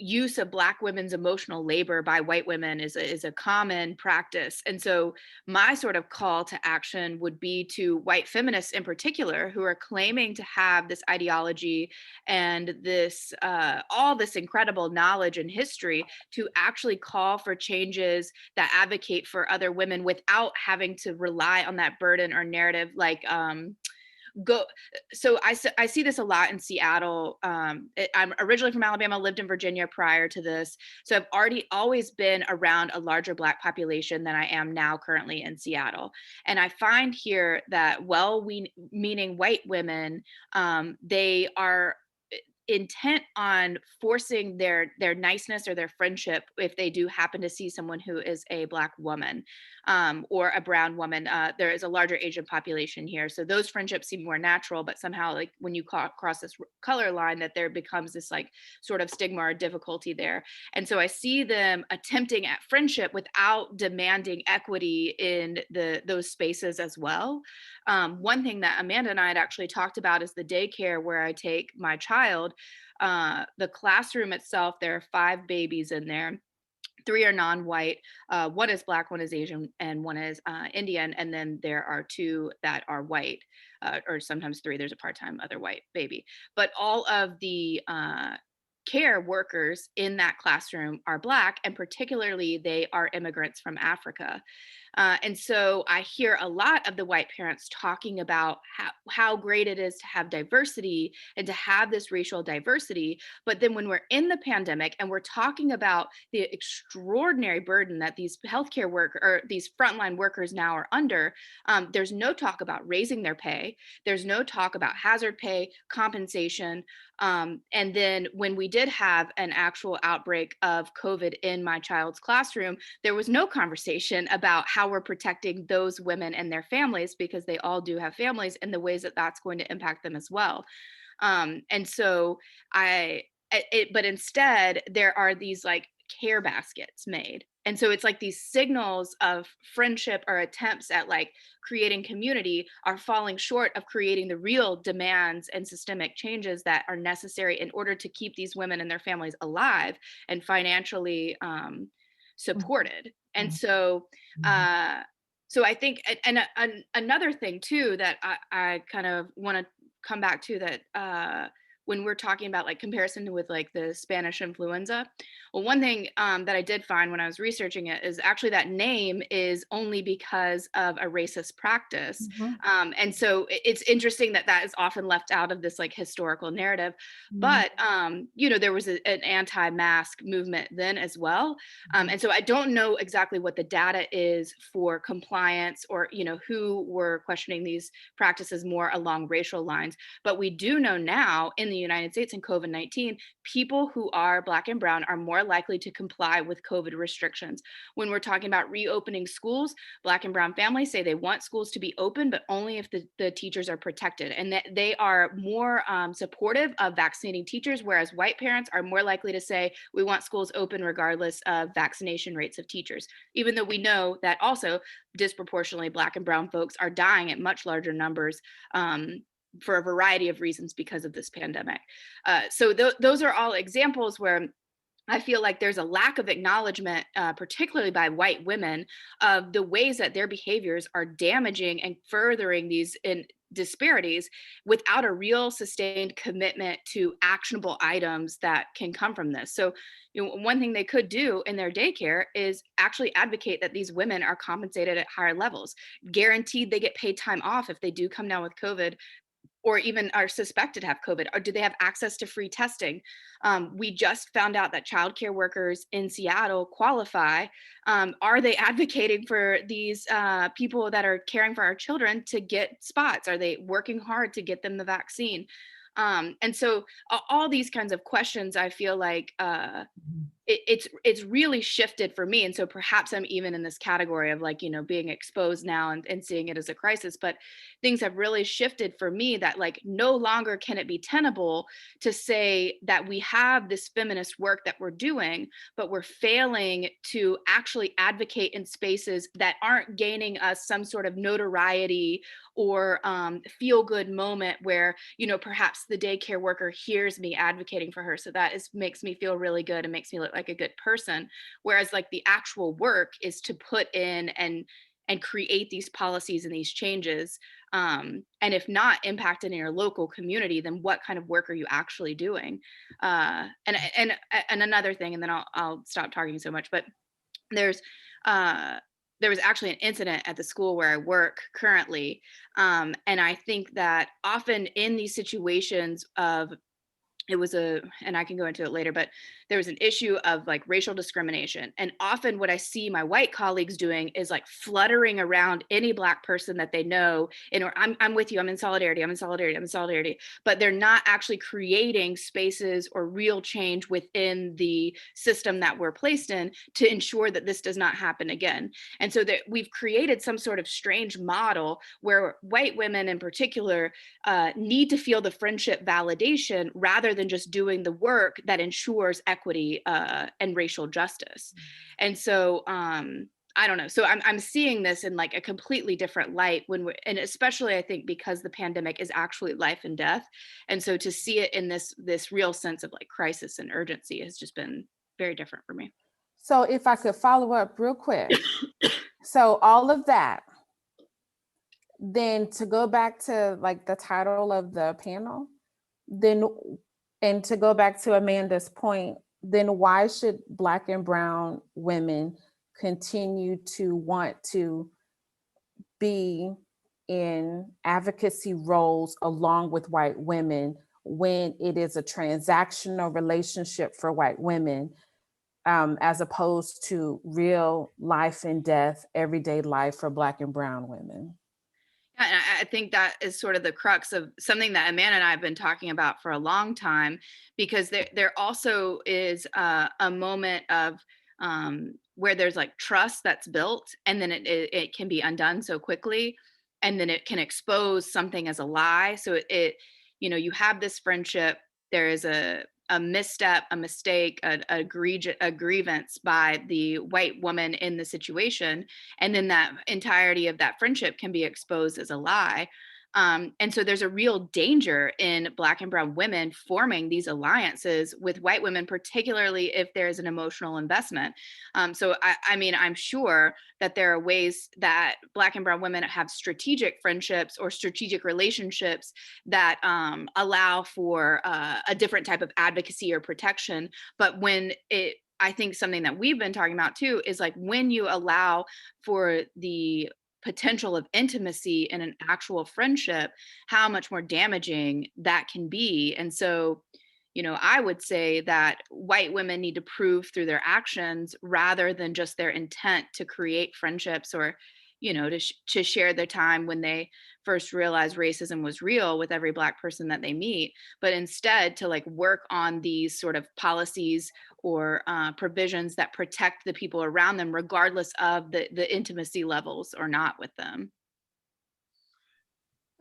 Speaker 4: use of Black women's emotional labor by white women is a common practice. And so my sort of call to action would be to white feminists in particular, who are claiming to have this ideology and this all this incredible knowledge and history, to actually call for changes that advocate for other women without having to rely on that burden or narrative. Like so I see this a lot in Seattle. I'm originally from Alabama, lived in Virginia prior to this. So I've always been around a larger Black population than I am now currently in Seattle. And I find here that meaning white women, they are intent on forcing their niceness or their friendship if they do happen to see someone who is a Black woman or a brown woman. There is a larger Asian population here, so those friendships seem more natural, but somehow, like when you cross this color line, that there becomes this like sort of stigma or difficulty there. And so I see them attempting at friendship without demanding equity in those spaces as well. One thing that Amanda and I had actually talked about is the daycare where I take my child. The classroom itself, there are 5 babies in there. 3 are non-white, 1 is Black, 1 is Asian, and 1 is Indian. And then there are 2 that are white, or sometimes 3, there's a part-time other white baby. But all of the care workers in that classroom are Black, and particularly they are immigrants from Africa. And so I hear a lot of the white parents talking about how great it is to have diversity and to have this racial diversity. But then when we're in the pandemic and we're talking about the extraordinary burden that these healthcare workers or these frontline workers now are under, there's no talk about raising their pay. There's no talk about hazard pay, compensation. And then when we did have an actual outbreak of COVID in my child's classroom, there was no conversation about how we're protecting those women and their families, because they all do have families, and the ways that that's going to impact them as well. And so but instead there are these like care baskets made. And so it's like these signals of friendship or attempts at like creating community are falling short of creating the real demands and systemic changes that are necessary in order to keep these women and their families alive and financially supported. And
Speaker 2: Mhm.
Speaker 4: so, so I think, another thing too that I kind of want to come back to, that when we're talking about like comparison with like the Spanish influenza, well, one thing that I did find when I was researching it is actually that name is only because of a racist practice.
Speaker 2: Mhm.
Speaker 4: And so it's interesting that that is often left out of this like historical narrative. But you know, there was an anti-mask movement then as well. And so I don't know exactly what the data is for compliance, or you know, who were questioning these practices more along racial lines. But we do know now in the United States in COVID-19, people who are Black and brown are more likely to comply with COVID restrictions. When we're talking about reopening schools, Black and brown families say they want schools to be open, but only if the teachers are protected, and that they are more supportive of vaccinating teachers, whereas white parents are more likely to say we want schools open regardless of vaccination rates of teachers, even though we know that also disproportionately Black and brown folks are dying at much larger numbers for a variety of reasons because of this pandemic. So those are all examples where I feel like there's a lack of acknowledgement, particularly by white women, of the ways that their behaviors are damaging and furthering these disparities without a real sustained commitment to actionable items that can come from this. So, you know, one thing they could do in their daycare is actually advocate that these women are compensated at higher levels, guaranteed they get paid time off if they do come down with COVID, or even are suspected to have COVID, or do they have access to free testing? We just found out that childcare workers in Seattle qualify. Are they advocating for these people that are caring for our children to get spots? Are they working hard to get them the vaccine? And so all these kinds of questions, I feel like it's really shifted for me. And so perhaps I'm even in this category of like, you know, being exposed now and seeing it as a crisis, but things have really shifted for me, that like no longer can it be tenable to say that we have this feminist work that we're doing, but we're failing to actually advocate in spaces that aren't gaining us some sort of notoriety or feel good moment where, you know, perhaps the daycare worker hears me advocating for her, so that makes me feel really good and makes me look like a good person, whereas like the actual work is to put in and create these policies and these changes, and if not impacted in your local community, then what kind of work are you actually doing? And another thing, and then I'll stop talking so much, but there's there was actually an incident at the school where I work currently. And I think that often in these situations of, and I can go into it later, but there was an issue of like racial discrimination. And often what I see my white colleagues doing is like fluttering around any Black person that they know, and or I'm with you, I'm in solidarity, I'm in solidarity, I'm in solidarity, but they're not actually creating spaces or real change within the system that we're placed in to ensure that this does not happen again. And so that we've created some sort of strange model where white women in particular need to feel the friendship validation rather than just doing the work that ensures equity and racial justice. And so I don't know. So I'm seeing this in like a completely different light and especially I think because the pandemic is actually life and death. And so to see it in this real sense of like crisis and urgency has just been very different for me.
Speaker 6: So if I could follow up real quick. So all of that, then to go back to like the title of the panel, then, and to go back to Amanda's point, then why should Black and brown women continue to want to be in advocacy roles along with white women when it is a transactional relationship for white women, as opposed to real life and death, everyday life for Black and brown women?
Speaker 4: And I think that is sort of the crux of something that Amanda and I have been talking about for a long time, because there also is a moment of where there's like trust that's built, and then it can be undone so quickly, and then it can expose something as a lie. So you know, you have this friendship, there is a misstep, a mistake, a grievance by the white woman in the situation, and then that entirety of that friendship can be exposed as a lie. And so there's a real danger in Black and brown women forming these alliances with white women, particularly if there's an emotional investment. So I mean, I'm sure that there are ways that Black and brown women have strategic friendships or strategic relationships that allow for a different type of advocacy or protection. But when I think something that we've been talking about too is like when you allow for the potential of intimacy in an actual friendship, how much more damaging that can be. And so, you know, I would say that white women need to prove through their actions rather than just their intent to create friendships or, you know, to share their time when they first realized racism was real with every Black person that they meet, but instead to like work on these sort of policies or provisions that protect the people around them, regardless of the intimacy levels or not with them.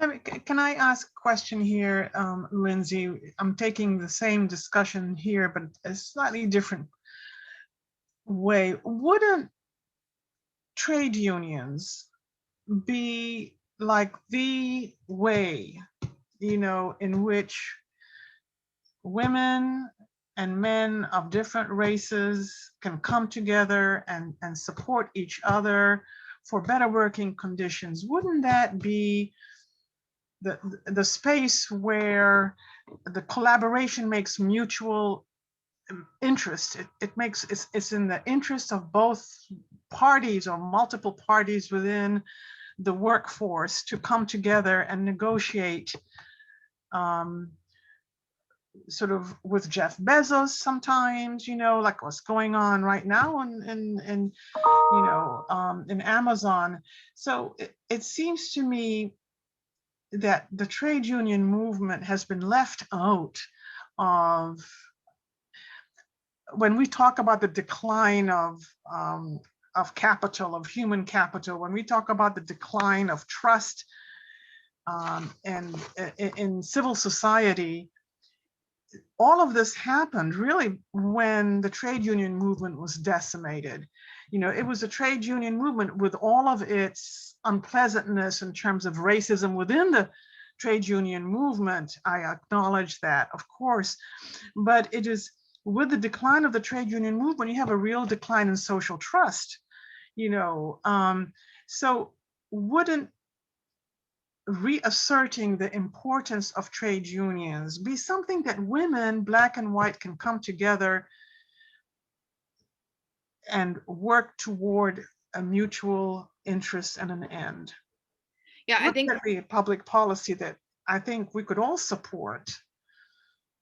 Speaker 2: I mean, can I ask a question here, Lindsay? I'm taking the same discussion here, but a slightly different way. Wouldn't trade unions be like the way, you know, in which women and men of different races can come together and support each other for better working conditions? Wouldn't that be the space where the collaboration makes mutual interest? It's in the interest of both parties or multiple parties within the workforce to come together and negotiate, sort of with Jeff Bezos sometimes, you know, like what's going on right now in you know, in Amazon. So it seems to me that the trade union movement has been left out of, when we talk about the decline of capital, of human capital, when we talk about the decline of trust and in civil society. All of this happened really when the trade union movement was decimated. You know, it was a trade union movement with all of its unpleasantness in terms of racism within the trade union movement. I acknowledge that, of course, but it is with the decline of the trade union movement, you have a real decline in social trust, you know. So wouldn't reasserting the importance of trade unions be something that women, Black and white, can come together and work toward a mutual interest and an end?
Speaker 4: Yeah, I think
Speaker 2: Wouldn't that be a public policy that I think we could all support?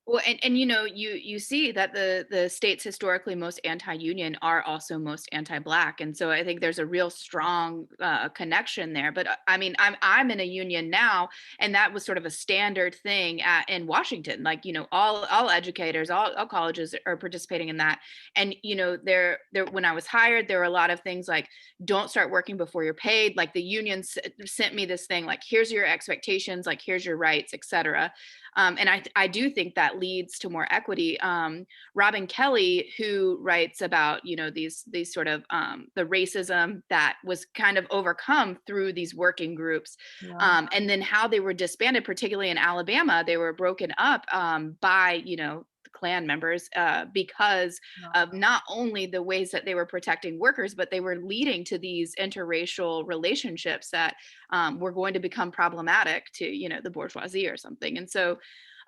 Speaker 4: well, and you know, you see that the states historically most anti-union are also most anti-Black, and so I think there's a real strong connection there. But I mean, I'm in a union now, and that was sort of a standard thing in Washington. Like, you know, all educators, all colleges are participating in that. And you know, there when I was hired, there were a lot of things like don't start working before you're paid. Like the union sent me this thing like, here's your expectations, like here's your rights, etc. And I do think that leads to more equity. Robin Kelly, who writes about, you know, these sort of the racism that was kind of overcome through these working groups, and then how they were disbanded, particularly in Alabama, they were broken up by, you know, Klan members because of not only the ways that they were protecting workers, but they were leading to these interracial relationships that were going to become problematic to, you know, the bourgeoisie or something. And so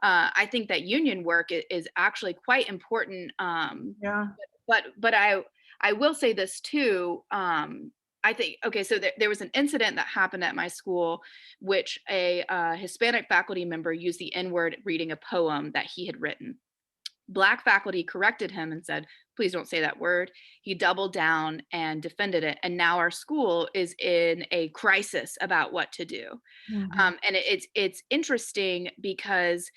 Speaker 4: I think that union work is actually quite important. But I will say this too. I think, okay, so there was an incident that happened at my school, which a Hispanic faculty member used the N-word reading a poem that he had written. Black faculty corrected him and said, please don't say that word. He doubled down and defended it. And now our school is in a crisis about what to do. And it's interesting because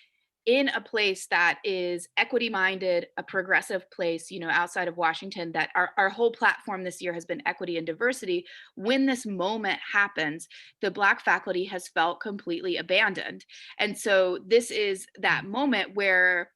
Speaker 4: in a place that is equity minded, a progressive place, you know, outside of Washington, that our whole platform this year has been equity and diversity. When this moment happens, the Black faculty has felt completely abandoned. And so this is that moment where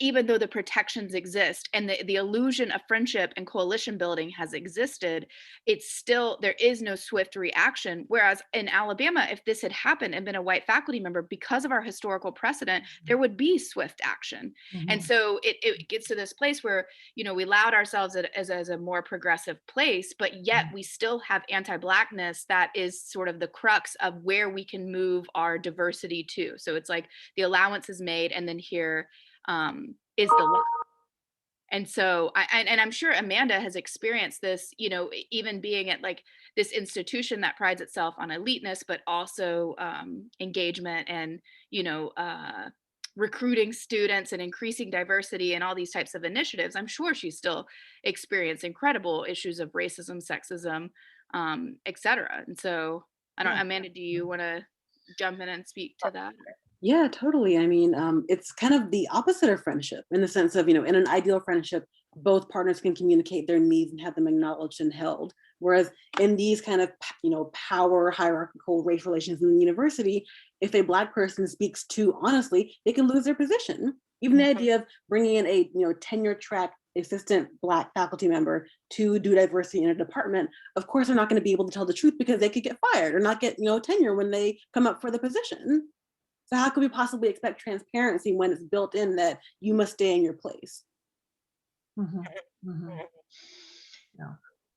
Speaker 4: even though the protections exist and the illusion of friendship and coalition building has existed, it's still, there is no swift reaction. Whereas in Alabama, if this had happened and been a white faculty member, because of our historical precedent, there would be swift action. And so it gets to this place where, you know, we laud ourselves as a more progressive place, but yet we still have anti-Blackness that is sort of the crux of where we can move our diversity to. So it's like the allowance is made, and then here is the law. And so I'm sure Amanda has experienced this, you know, even being at like this institution that prides itself on eliteness, but also engagement and, you know, recruiting students and increasing diversity and all these types of initiatives. I'm sure she's still experienced incredible issues of racism, sexism, et cetera. And so I don't, Amanda, do you want to jump in and speak to that?
Speaker 7: Yeah, totally. I mean, it's kind of the opposite of friendship in the sense of, you know, in an ideal friendship, both partners can communicate their needs and have them acknowledged and held. Whereas in these kind of, you know, power hierarchical race relations in the university, if a Black person speaks too honestly, they can lose their position. Even the idea of bringing in a, you know, tenure track assistant Black faculty member to do diversity in a department, of course, they're not going to be able to tell the truth because they could get fired or not get, you know, tenure when they come up for the position. So how could we possibly expect transparency when it's built in that you must stay in your place?
Speaker 2: Yeah.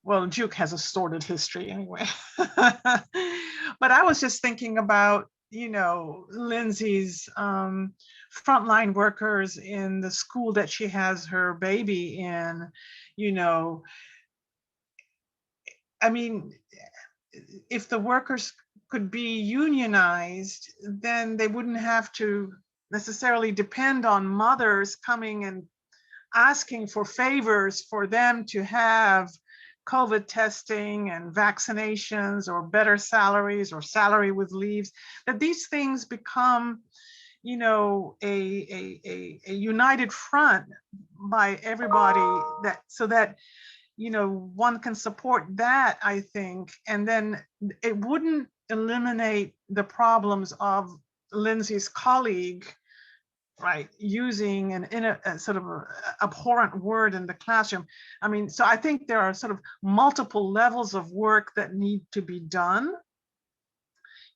Speaker 2: Well, Duke has a sordid history anyway. But I was just thinking about, you know, Lindsay's frontline workers in the school that she has her baby in, you know, I mean, if the workers could be unionized, then they wouldn't have to necessarily depend on mothers coming and asking for favors for them to have COVID testing and vaccinations or better salaries or salary with leaves, that these things become, you know, a united front by everybody, that so that, you know, one can support that, I think, and then it wouldn't eliminate the problems of Lindsay's colleague, right, using a sort of a abhorrent word in the classroom. I mean, so I think there are sort of multiple levels of work that need to be done.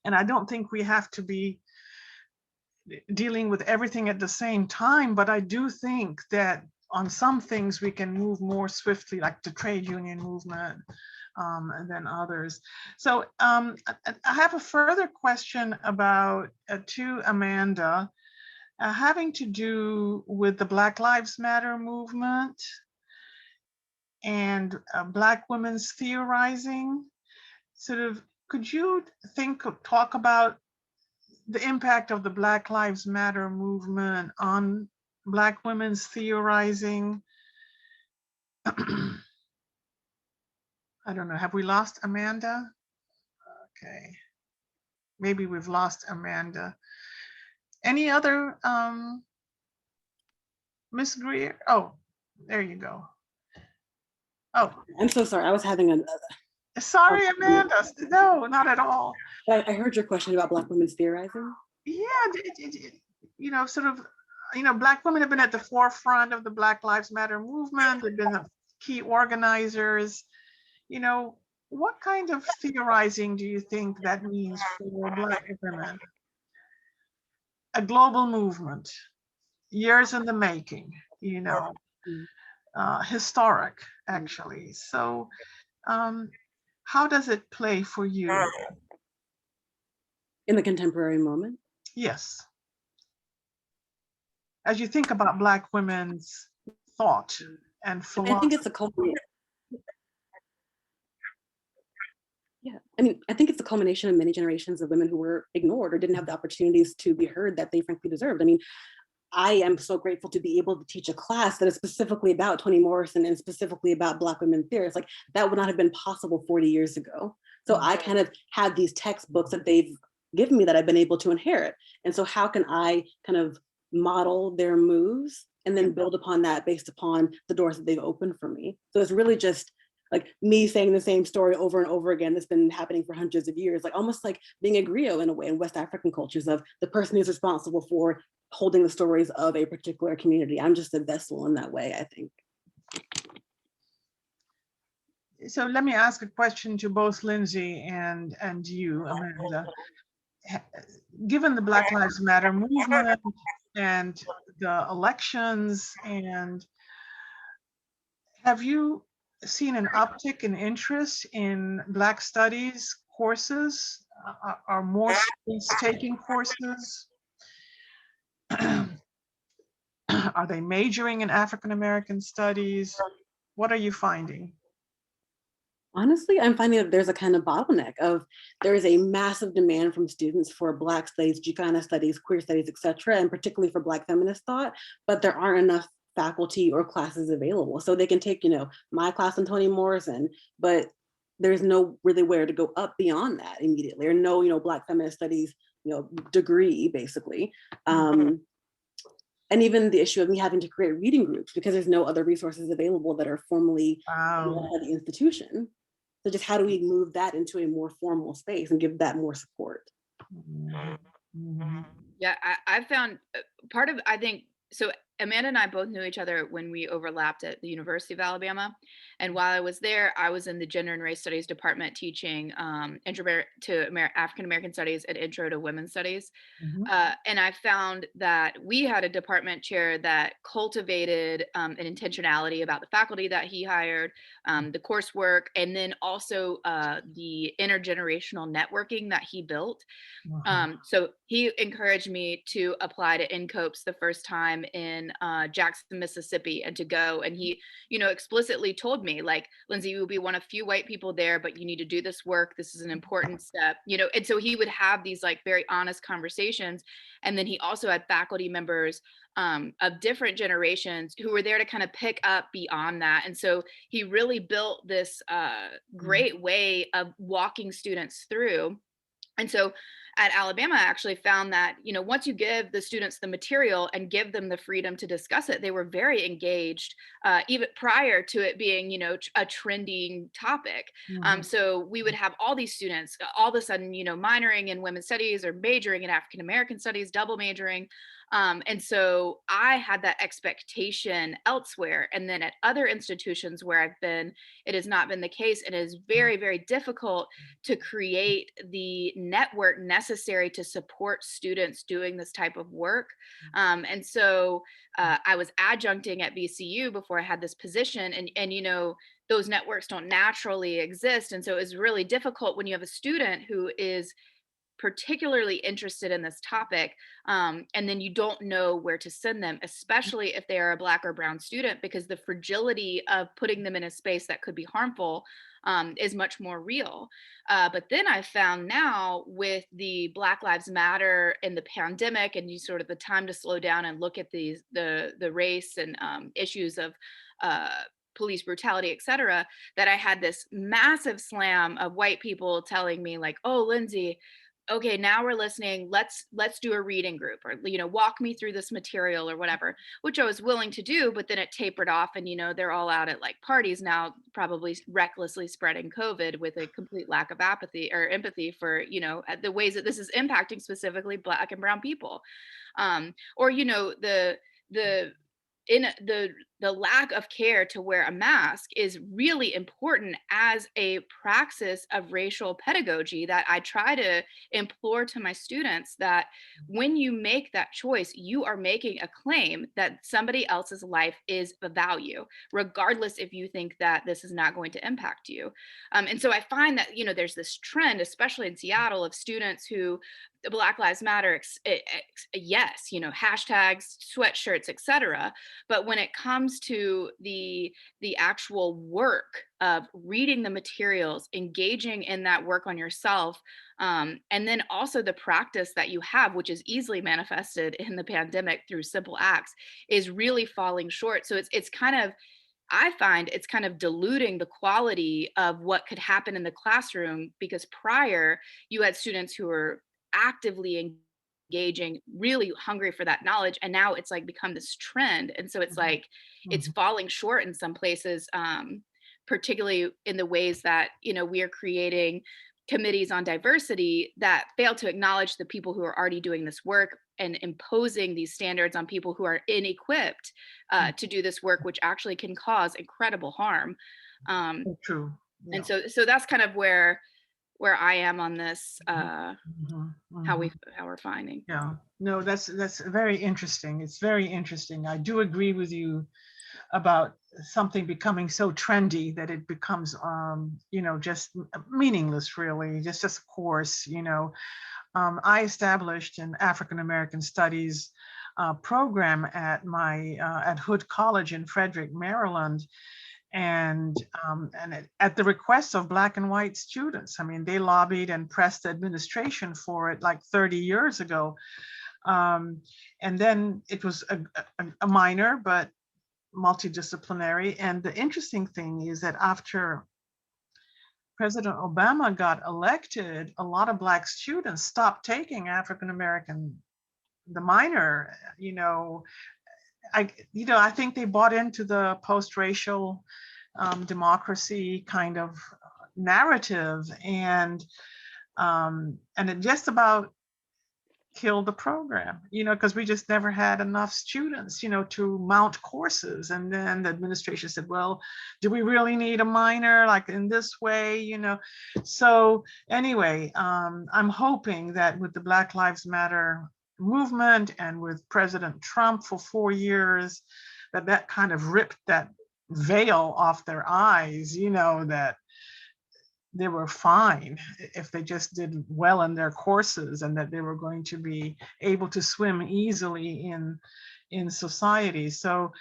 Speaker 2: And I don't think we have to be dealing with everything at the same time, but I do think that on some things we can move more swiftly, like the trade union movement, than others. So I have a further question about to Amanda, having to do with the Black Lives Matter movement and Black women's theorizing. Sort of, could you talk about the impact of the Black Lives Matter movement on Black women's theorizing? I don't know, have we lost Amanda? Okay, maybe we've lost Amanda. Any other, Ms. Greer? Oh, there you go. Oh,
Speaker 7: I'm so sorry, I was having a,
Speaker 2: sorry, Amanda. No, not at all.
Speaker 7: I heard your question about Black women's theorizing.
Speaker 2: Yeah, you know, sort of, you know, Black women have been at the forefront of the Black Lives Matter movement. They've been the key organizers. You know, what kind of theorizing do you think that means for Black women? A global movement, years in the making, you know, historic, actually. So how does it play for you?
Speaker 7: In the contemporary moment?
Speaker 2: Yes. As you think about Black women's thought and philosophy.
Speaker 7: I think it's a culmination. Yeah, I mean, I think it's a culmination of many generations of women who were ignored or didn't have the opportunities to be heard that they frankly deserved. I mean, I am so grateful to be able to teach a class that is specifically about Toni Morrison and specifically about Black women theorists. Like, that would not have been possible 40 years ago. So I kind of had these textbooks that they've given me that I've been able to inherit. And so how can I kind of model their moves and then build upon that based upon the doors that they've opened for me? So it's really just like me saying the same story over and over again that's been happening for hundreds of years, like almost like being a griot in a way in West African cultures, of the person who's responsible for holding the stories of a particular community. I'm just a vessel in that way, I think.
Speaker 2: So let me ask a question to both Lindsay and you, Amanda. Given the Black Lives Matter movement and the elections, and have you seen an uptick in interest in Black Studies courses? Are more students taking courses? Are they majoring in African American studies? What are you finding?
Speaker 7: Honestly, I'm finding that there's a kind of bottleneck of there is a massive demand from students for Black studies, Chicana studies, queer studies, et cetera, and particularly for Black feminist thought, but there aren't enough faculty or classes available. So they can take, my class on Toni Morrison, but there's no really where to go up beyond that immediately, or no, Black feminist studies, degree, basically. And even the issue of me having to create reading groups because there's no other resources available that are formally
Speaker 2: Wow.
Speaker 7: at the institution. So just how do we move that into a more formal space and give that more support?
Speaker 2: Mhm.
Speaker 4: Yeah, I found part of, I think, so Amanda and I both knew each other when we overlapped at the University of Alabama. And while I was there, I was in the Gender and Race Studies department teaching Intro to African American Studies and Intro to Women's Studies.
Speaker 2: Mhm.
Speaker 4: And I found that we had a department chair that cultivated an intentionality about the faculty that he hired, the coursework, and then also the intergenerational networking that he built. So he encouraged me to apply to NCOPES the first time in Jackson, Mississippi, and to go. And he, explicitly told me, like, Lindsay, you will be one of few white people there, but you need to do this work. This is an important step, And so he would have these like very honest conversations. And then he also had faculty members of different generations who were there to kind of pick up beyond that. And so he really built this great way of walking students through. And so at Alabama, I actually found that, once you give the students the material and give them the freedom to discuss it, they were very engaged, even prior to it being, a trending topic. So we would have all these students all of a sudden, minoring in women's studies or majoring in African American studies, double majoring. And so I had that expectation elsewhere. And then at other institutions where I've been, it has not been the case. And it is very, very difficult to create the network necessary to support students doing this type of work. And so I was adjuncting at VCU before I had this position. And those networks don't naturally exist. And so it's really difficult when you have a student who is particularly interested in this topic, and then you don't know where to send them, especially if they are a Black or brown student, because the fragility of putting them in a space that could be harmful is much more real. But then I found now with the Black Lives Matter and the pandemic and sort of the time to slow down and look at the race and issues of police brutality, et cetera, that I had this massive slam of white people telling me like, oh, Lindsay, okay, now we're listening, let's do a reading group, or walk me through this material or whatever, which I was willing to do, but then it tapered off, and they're all out at like parties now, probably recklessly spreading COVID with a complete lack of apathy or empathy for the ways that this is impacting specifically Black and brown people, or the lack of care to wear a mask is really important as a praxis of racial pedagogy that I try to implore to my students, that when you make that choice, you are making a claim that somebody else's life is of value, regardless if you think that this is not going to impact you. And so I find that, there's this trend, especially in Seattle, of students who Black Lives Matter, yes, hashtags, sweatshirts, etc. But when it comes to the actual work of reading the materials, engaging in that work on yourself, and then also the practice that you have, which is easily manifested in the pandemic through simple acts, is really falling short. So it's kind of, I find it's kind of diluting the quality of what could happen in the classroom, because prior you had students who were actively engaging, really hungry for that knowledge, and now it's like become this trend. And so it's like it's falling short in some places, particularly in the ways that we are creating committees on diversity that fail to acknowledge the people who are already doing this work and imposing these standards on people who are inequipped to do this work, which actually can cause incredible harm.
Speaker 2: True. Yeah.
Speaker 4: And so that's kind of where I am on this,
Speaker 2: Mhm,
Speaker 4: how
Speaker 2: mhm.
Speaker 4: we're finding.
Speaker 2: Yeah, no, that's very interesting. It's very interesting. I do agree with you about something becoming so trendy that it becomes, just meaningless, really, just a course, I established an African American Studies program at Hood College in Frederick, Maryland. And at the request of Black and white students. I mean, they lobbied and pressed the administration for it like 30 years ago. And then it was a minor, but multidisciplinary. And the interesting thing is that after President Obama got elected, a lot of Black students stopped taking African American, the minor, I think they bought into the post-racial democracy kind of narrative, and it just about killed the program, because we just never had enough students, to mount courses. And then the administration said, well, do we really need a minor like in this way, So anyway, I'm hoping that with the Black Lives Matter movement and with President Trump for 4 years, that kind of ripped that veil off their eyes, that they were fine if they just did well in their courses, and that they were going to be able to swim easily in society. So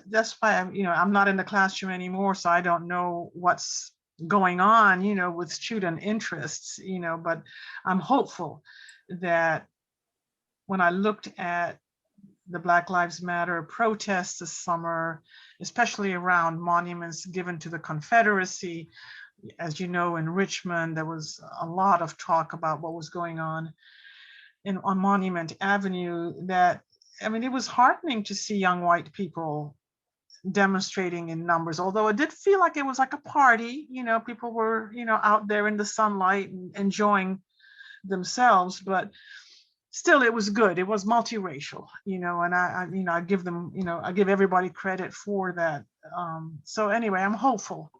Speaker 2: that's why I'm not in the classroom anymore, so I don't know what's going on, with student interests, but I'm hopeful that when I looked at the Black Lives Matter protests this summer, especially around monuments given to the Confederacy. As you know, in Richmond, there was a lot of talk about what was going on on Monument Avenue. It was heartening to see young white people demonstrating in numbers, although it did feel like it was like a party. People were, out there in the sunlight and enjoying themselves, but still, it was good. It was multiracial, and I give them, I give everybody credit for that. So anyway, I'm hopeful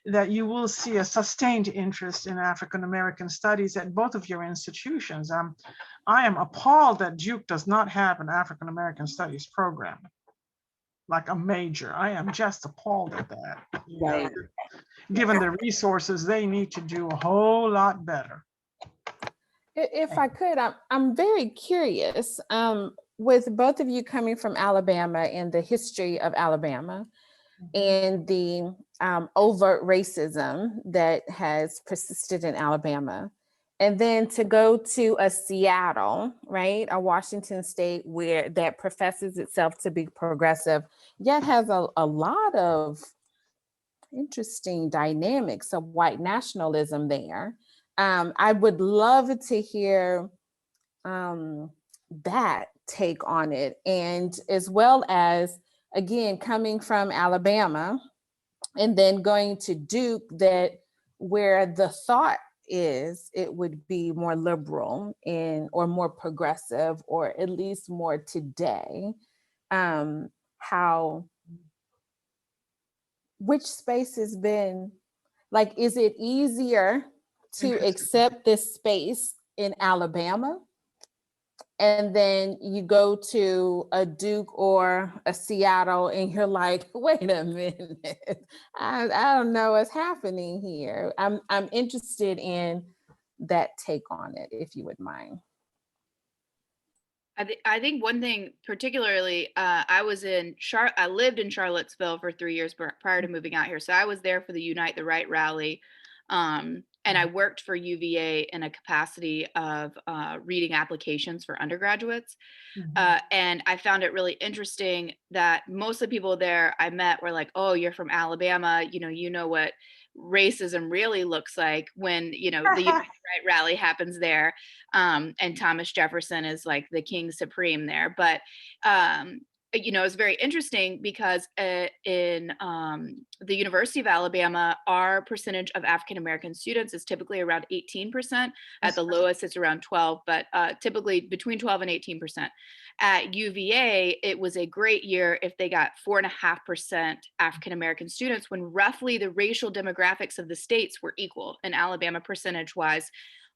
Speaker 2: that you will see a sustained interest in African American studies at both of your institutions. I am appalled that Duke does not have an African American studies program, like a major. I am just appalled at that.
Speaker 7: Right.
Speaker 2: Given the resources, they need to do a whole lot better.
Speaker 6: If I could, I'm very curious, with both of you coming from Alabama and the history of Alabama and the overt racism that has persisted in Alabama, and then to go to a Seattle, right, a Washington state where that professes itself to be progressive, yet has a lot of interesting dynamics of white nationalism there. I would love to hear that take on it. And as well as, again, coming from Alabama and then going to Duke, that where the thought is it would be more liberal or more progressive, or at least more today, which space has been, like, is it easier to accept this space in Alabama, and then you go to a Duke or a Seattle and you're like, wait a minute, I don't know what's happening here. I'm interested in that take on it, if you would mind.
Speaker 4: I think one thing particularly, I lived in Charlottesville for 3 years prior to moving out here. So I was there for the Unite the Right rally. And I worked for UVA in a capacity of reading applications for undergraduates. And I found it really interesting that most of the people there I met were like, oh, you're from Alabama, you know what racism really looks like when, the Unite the Right rally happens there. And Thomas Jefferson is like the king supreme there. But it's very interesting because in the University of Alabama, our percentage of African American students is typically around 18%. At the lowest, it's around 12, but typically between 12 and 18%. At UVA, it was a great year if they got 4.5% African American students, when roughly the racial demographics of the states were equal in Alabama percentage wise.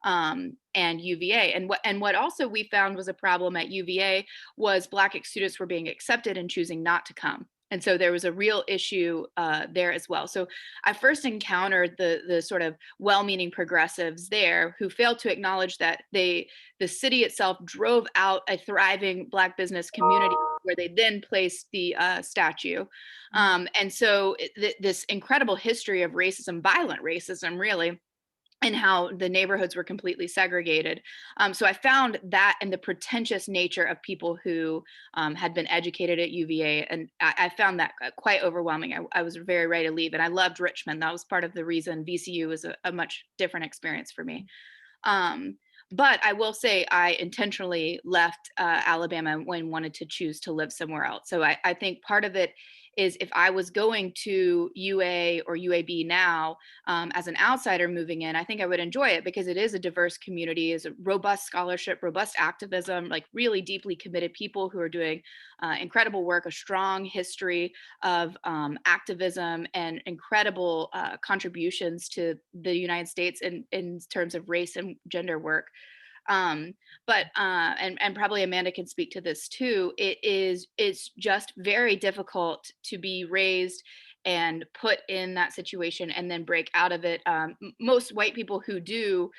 Speaker 4: And UVA. And what also we found was a problem at UVA was Black students were being accepted and choosing not to come. And so there was a real issue there as well. So I first encountered the sort of well-meaning progressives there who failed to acknowledge that the city itself drove out a thriving Black business community where they then placed the statue. And so this incredible history of racism, violent racism really, and how the neighborhoods were completely segregated. So I found that and the pretentious nature of people who had been educated at UVA, and I found that quite overwhelming. I was very ready to leave, and I loved Richmond. That was part of the reason VCU was a much different experience for me. But I will say I intentionally left Alabama when wanted to choose to live somewhere else. So I think part of it is if I was going to UA or UAB now as an outsider moving in, I think I would enjoy it because it is a diverse community, is a robust scholarship, robust activism, like really deeply committed people who are doing incredible work, a strong history of activism and incredible contributions to the United States in terms of race and gender work. But and probably Amanda can speak to this too, it's just very difficult to be raised and put in that situation and then break out of it. Most white people who do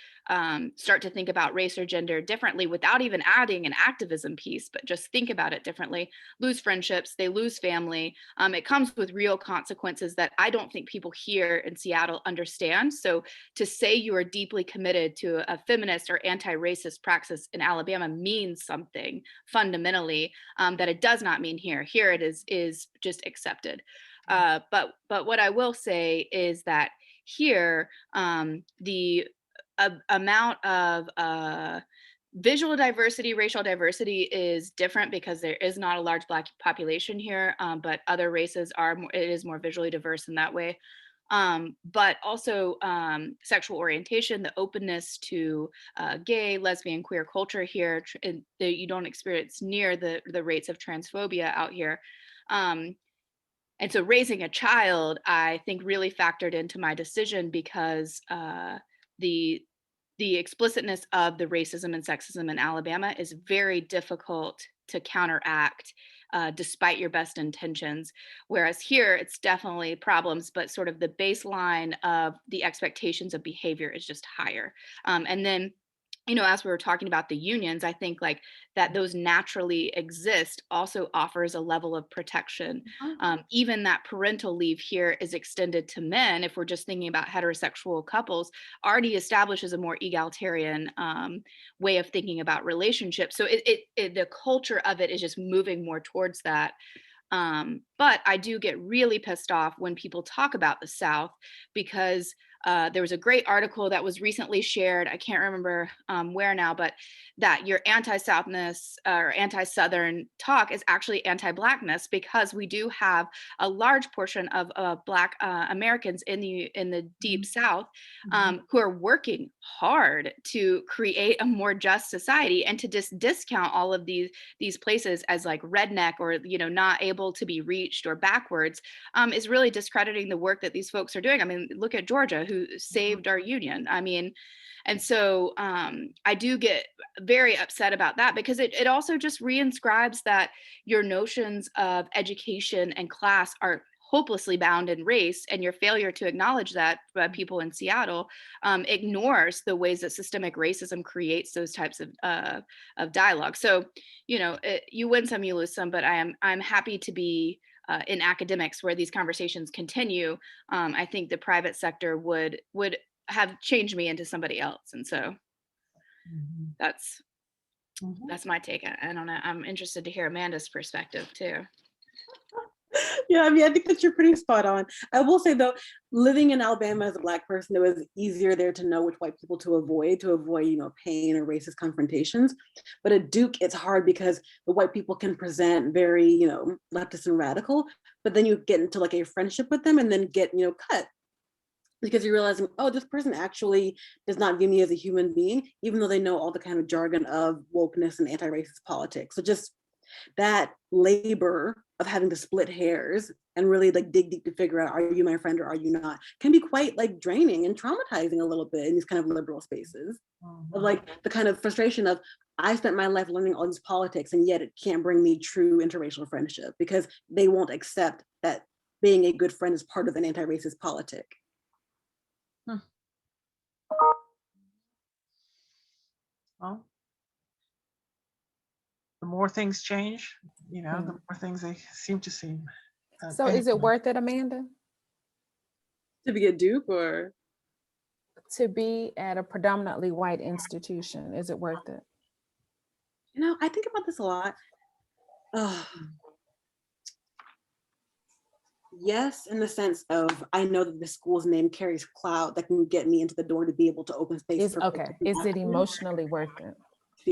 Speaker 4: start to think about race or gender differently without even adding an activism piece, but just think about it differently, lose friendships, they lose family. It comes with real consequences that I don't think people here in Seattle understand. So to say you are deeply committed to a feminist or anti-racist praxis in Alabama means something fundamentally that it does not mean here. Here it is just accepted. But what I will say is that here, the amount of visual diversity, racial diversity is different because there is not a large Black population here, but other races it is more visually diverse in that way. But also sexual orientation, the openness to gay, lesbian, queer culture here, you don't experience near the rates of transphobia out here. And so raising a child, I think really factored into my decision because the explicitness of the racism and sexism in Alabama is very difficult to counteract despite your best intentions. Whereas here, it's definitely problems, but sort of the baseline of the expectations of behavior is just higher. And then as we were talking about the unions, I think like that those naturally exist also offers a level of protection. Even that parental leave here is extended to men. If we're just thinking about heterosexual couples, already establishes a more egalitarian way of thinking about relationships. So the culture of it is just moving more towards that. But I do get really pissed off when people talk about the South because there was a great article that was recently shared. I can't remember where now, but that your anti-Southness or anti-Southern talk is actually anti-Blackness because we do have a large portion of Black Americans in the deep South who are working hard to create a more just society, and to just discount all of these places as like redneck or not able to be reached or backwards is really discrediting the work that these folks are doing. I mean, look at Georgia, who saved our union. I mean, and so I do get very upset about that because it also just reinscribes that your notions of education and class are hopelessly bound in race, and your failure to acknowledge that people in Seattle ignores the ways that systemic racism creates those types of dialogue. So, you win some, you lose some, but I'm happy to be in academics where these conversations continue. I think the private sector would have changed me into somebody else. And so that's my take. I don't know. I'm interested to hear Amanda's perspective too.
Speaker 7: Yeah, I mean, I think that you're pretty spot on. I will say though, living in Alabama as a Black person, it was easier there to know which white people to avoid, pain or racist confrontations. But at Duke, it's hard because the white people can present very, leftist and radical, but then you get into like a friendship with them and then get, cut. Because you're realizing, oh, this person actually does not view me as a human being, even though they know all the kind of jargon of wokeness and anti-racist politics. So just that labor of having to split hairs and really like dig deep to figure out, are you my friend or are you not, can be quite like draining and traumatizing a little bit in these kind of liberal spaces. Of like the kind of frustration of, I spent my life learning all these politics and yet it can't bring me true interracial friendship because they won't accept that being a good friend is part of an anti-racist politic.
Speaker 2: Well, the more things change, the more things they seem to seem.
Speaker 6: So is it
Speaker 2: anyway.
Speaker 6: worth it, Amanda,
Speaker 7: To be at Duke or?
Speaker 6: to be at a predominantly white institution? Is it worth it?
Speaker 7: I think about this a lot. Yes, in the sense of, I know that the school's name carries clout that can get me into the door to be able to open space.
Speaker 6: Is okay. Is it emotionally worth it?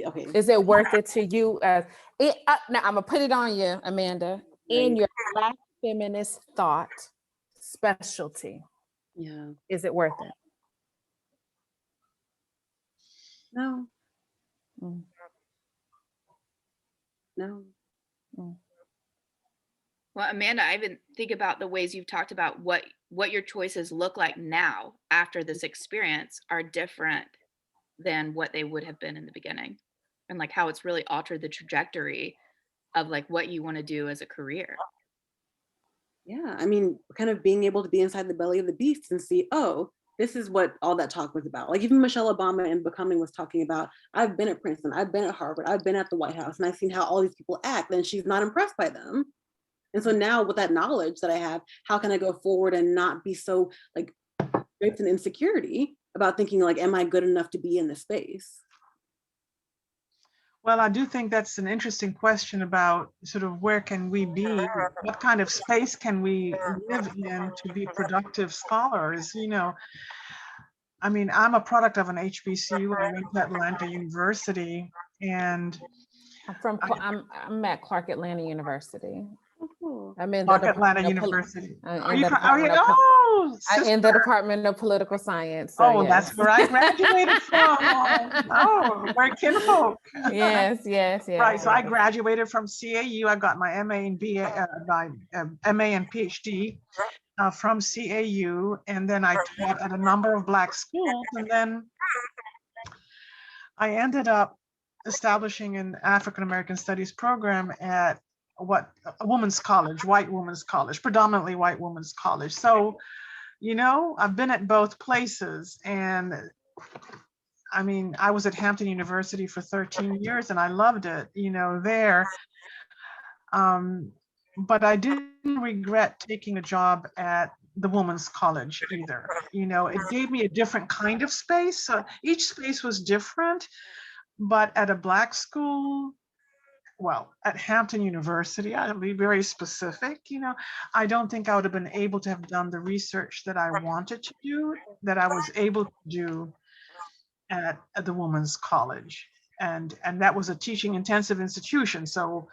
Speaker 7: Okay.
Speaker 6: Is it worth it to you? Now I'm gonna put it on you, Amanda. In
Speaker 7: Right.
Speaker 6: your Black feminist thought specialty,
Speaker 7: Yeah.
Speaker 6: is it worth it?
Speaker 7: No.
Speaker 6: Mm.
Speaker 7: No.
Speaker 4: Well, Amanda, I even think about the ways you've talked about what your choices look like now after this experience are different than what they would have been in the beginning, and like how it's really altered the trajectory of like what you want to do as a career.
Speaker 7: Yeah. I mean, kind of being able to be inside the belly of the beast and see, oh, this is what all that talk was about. Like even Michelle Obama in Becoming was talking about, I've been at Princeton, I've been at Harvard, I've been at the White House, and I've seen how all these people act, and she's not impressed by them. And so now with that knowledge that I have, how can I go forward and not be so like draped in insecurity about thinking like, am I good enough to be in this space?
Speaker 2: Well, I do think that's an interesting question about sort of where can we be? What kind of space can we live in to be productive scholars? I mean, I'm a product of an HBCU. I went to Atlanta University, and
Speaker 6: I'm at Clark Atlanta University.
Speaker 7: Oh, cool.
Speaker 6: I'm in
Speaker 2: Clark
Speaker 6: the
Speaker 2: Atlanta
Speaker 6: Department of
Speaker 2: University.
Speaker 6: I'm
Speaker 2: Are
Speaker 6: in
Speaker 2: you?
Speaker 6: the
Speaker 2: Are you?
Speaker 6: Department of
Speaker 2: Oh,
Speaker 6: I'm in the
Speaker 2: sister.
Speaker 6: Department of Political Science. So
Speaker 2: Oh,
Speaker 6: yes.
Speaker 2: that's where I graduated from. Oh, we're kinfolk.
Speaker 6: yes.
Speaker 2: Right. So I graduated from CAU. I got my MA and MA and PhD from CAU, and then I taught at a number of Black schools, and then I ended up establishing an African American Studies program at a women's college, white women's college, predominantly white women's college. So, I've been at both places, and I mean, I was at Hampton University for 13 years and I loved it, there. But I didn't regret taking a job at the women's college either. It gave me a different kind of space. So each space was different, but at a Black school, well, at Hampton University, I'll be very specific, I don't think I would have been able to have done the research that I wanted to do, that I was able to do at the women's college. And that was a teaching intensive institution. So,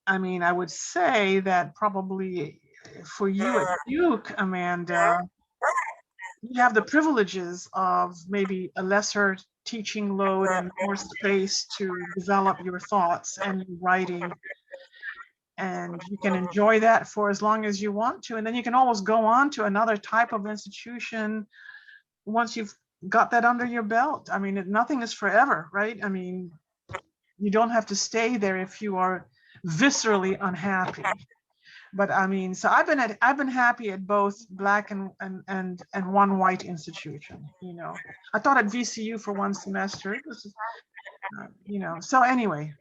Speaker 2: I mean, I would say that probably for you at Duke, Amanda, you have the privileges of maybe a lesser teaching load and more space to develop your thoughts and your writing. And you can enjoy that for as long as you want to. And then you can always go on to another type of institution once you've got that under your belt. I mean, nothing is forever, right? I mean, you don't have to stay there if you are viscerally unhappy. But I mean, so I've been happy at both Black and one white institution. I taught at VCU for one semester. It was, So anyway,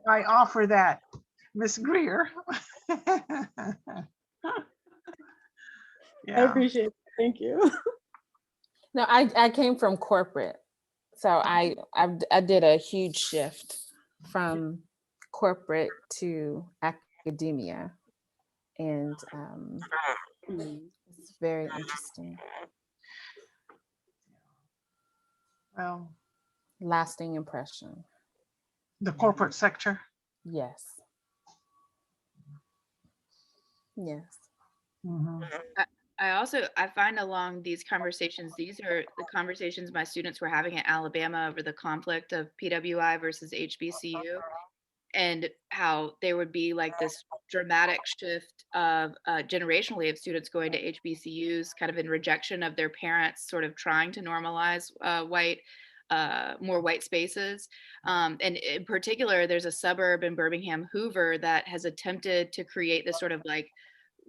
Speaker 2: I offer that, Miss Greer.
Speaker 7: I appreciate it. Thank you.
Speaker 6: No, I came from corporate. So I did a huge shift from corporate to academia. And
Speaker 7: Mm.
Speaker 6: it's very interesting,
Speaker 2: Well,
Speaker 6: lasting impression.
Speaker 2: the corporate sector.
Speaker 6: Yes. Yes.
Speaker 2: Mhm.
Speaker 4: I find along these conversations, these are the conversations my students were having at Alabama over the conflict of PWI versus HBCU, and how there would be like this dramatic shift of generationally of students going to HBCUs, kind of in rejection of their parents, sort of trying to normalize more white spaces. And in particular, there's a suburb in Birmingham, Hoover, that has attempted to create this sort of like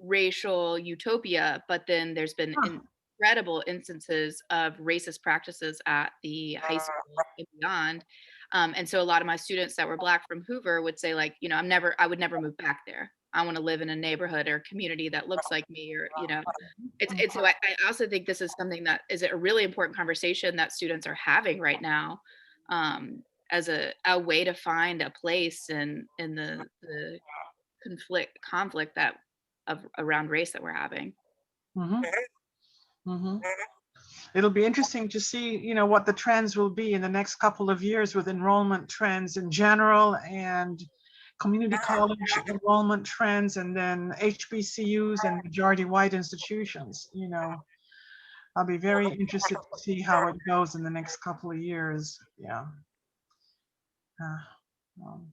Speaker 4: racial utopia, but then there's been incredible instances of racist practices at the high school and beyond. And so a lot of my students that were Black from Hoover would say, like, you know, I would never move back there. I want to live in a neighborhood or community that looks like me, or, you know, it's so I also think this is something that is a really important conversation that students are having right now, as a way to find a place in the conflict that of around race that we're having.
Speaker 2: Mhm. Mhm. It'll be interesting to see, you know, what the trends will be in the next couple of years with enrollment trends in general and community college enrollment trends, and then HBCUs and majority white institutions. You know, I'll be very interested to see how it goes in the next couple of years. Yeah. Um,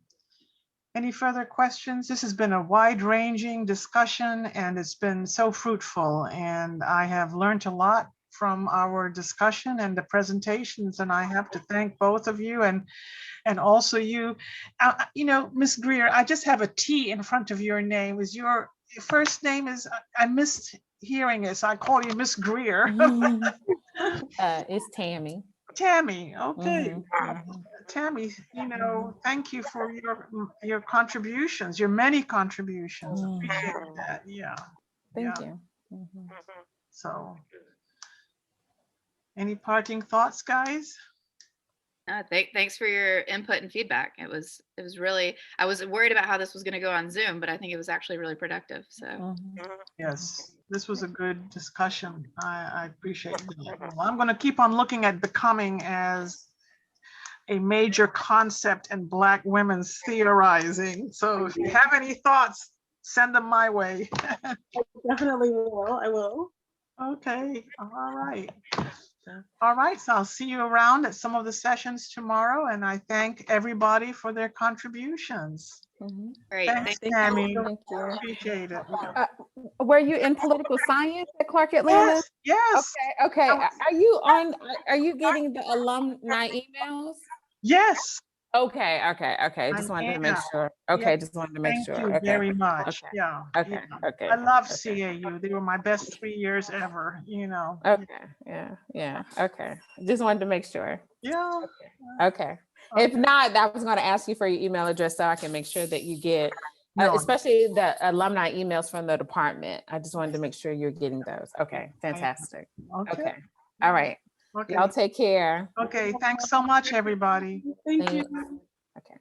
Speaker 2: Any further questions? This has been a wide-ranging discussion and it's been so fruitful, and I have learned a lot from our discussion and the presentations, and I have to thank both of you and also you. You know, Miss Greer, I just have a T in front of your name. Is your first name is, I missed hearing it, so I call you Miss Greer.
Speaker 6: It's Tammy.
Speaker 2: Tammy, okay.
Speaker 6: Mhm, mhm.
Speaker 2: Tammy, you know, thank you for your contributions, your many contributions. Appreciate that. Yeah.
Speaker 6: Thank
Speaker 2: Yeah.
Speaker 6: you. Mhm.
Speaker 2: So, any parting thoughts, guys?
Speaker 4: Thanks for your input and feedback. It was really, I was worried about how this was going to go on Zoom, but I think it was actually really productive. So
Speaker 6: Mhm.
Speaker 2: Yes, this was a good discussion. I appreciate that. Well, I'm going to keep on looking at becoming as a major concept in Black women's theorizing. So if you have any thoughts, send them my way.
Speaker 7: Definitely will. I will.
Speaker 2: Okay, all right. All right, so I'll see you around at some of the sessions tomorrow, and I thank everybody for their contributions.
Speaker 6: Mhm.
Speaker 4: great.
Speaker 2: Thanks,
Speaker 4: Thank
Speaker 2: Tammy.
Speaker 6: Thank you.
Speaker 2: Appreciate it.
Speaker 6: Were you in political science at Clark Atlanta?
Speaker 2: Yes, yes,
Speaker 6: Okay. Are you getting the alumni emails?
Speaker 2: yes.
Speaker 6: Okay. Just
Speaker 2: I
Speaker 6: wanted to make
Speaker 2: am.
Speaker 6: sure.
Speaker 2: Yeah,
Speaker 6: Okay, just wanted to make
Speaker 2: Thank
Speaker 6: sure.
Speaker 2: you
Speaker 6: Okay.
Speaker 2: very much.
Speaker 6: Okay.
Speaker 2: Yeah.
Speaker 6: Okay.
Speaker 2: yeah.
Speaker 6: Okay.
Speaker 2: I love
Speaker 6: okay.
Speaker 2: CAU. They were my best 3 years ever, you know.
Speaker 6: Okay. Yeah. Okay. Just wanted to make sure.
Speaker 2: Yeah.
Speaker 6: Okay. If not, I was going to ask you for your email address so I can make sure that you get,
Speaker 2: No.
Speaker 6: especially the alumni emails from the department. I just wanted to make sure you're getting those. Okay. Fantastic. Okay. All right.
Speaker 2: Okay.
Speaker 6: Y'all take care.
Speaker 2: Okay. Thanks so much, everybody.
Speaker 7: Thank
Speaker 6: Thanks.
Speaker 7: you.
Speaker 6: Okay.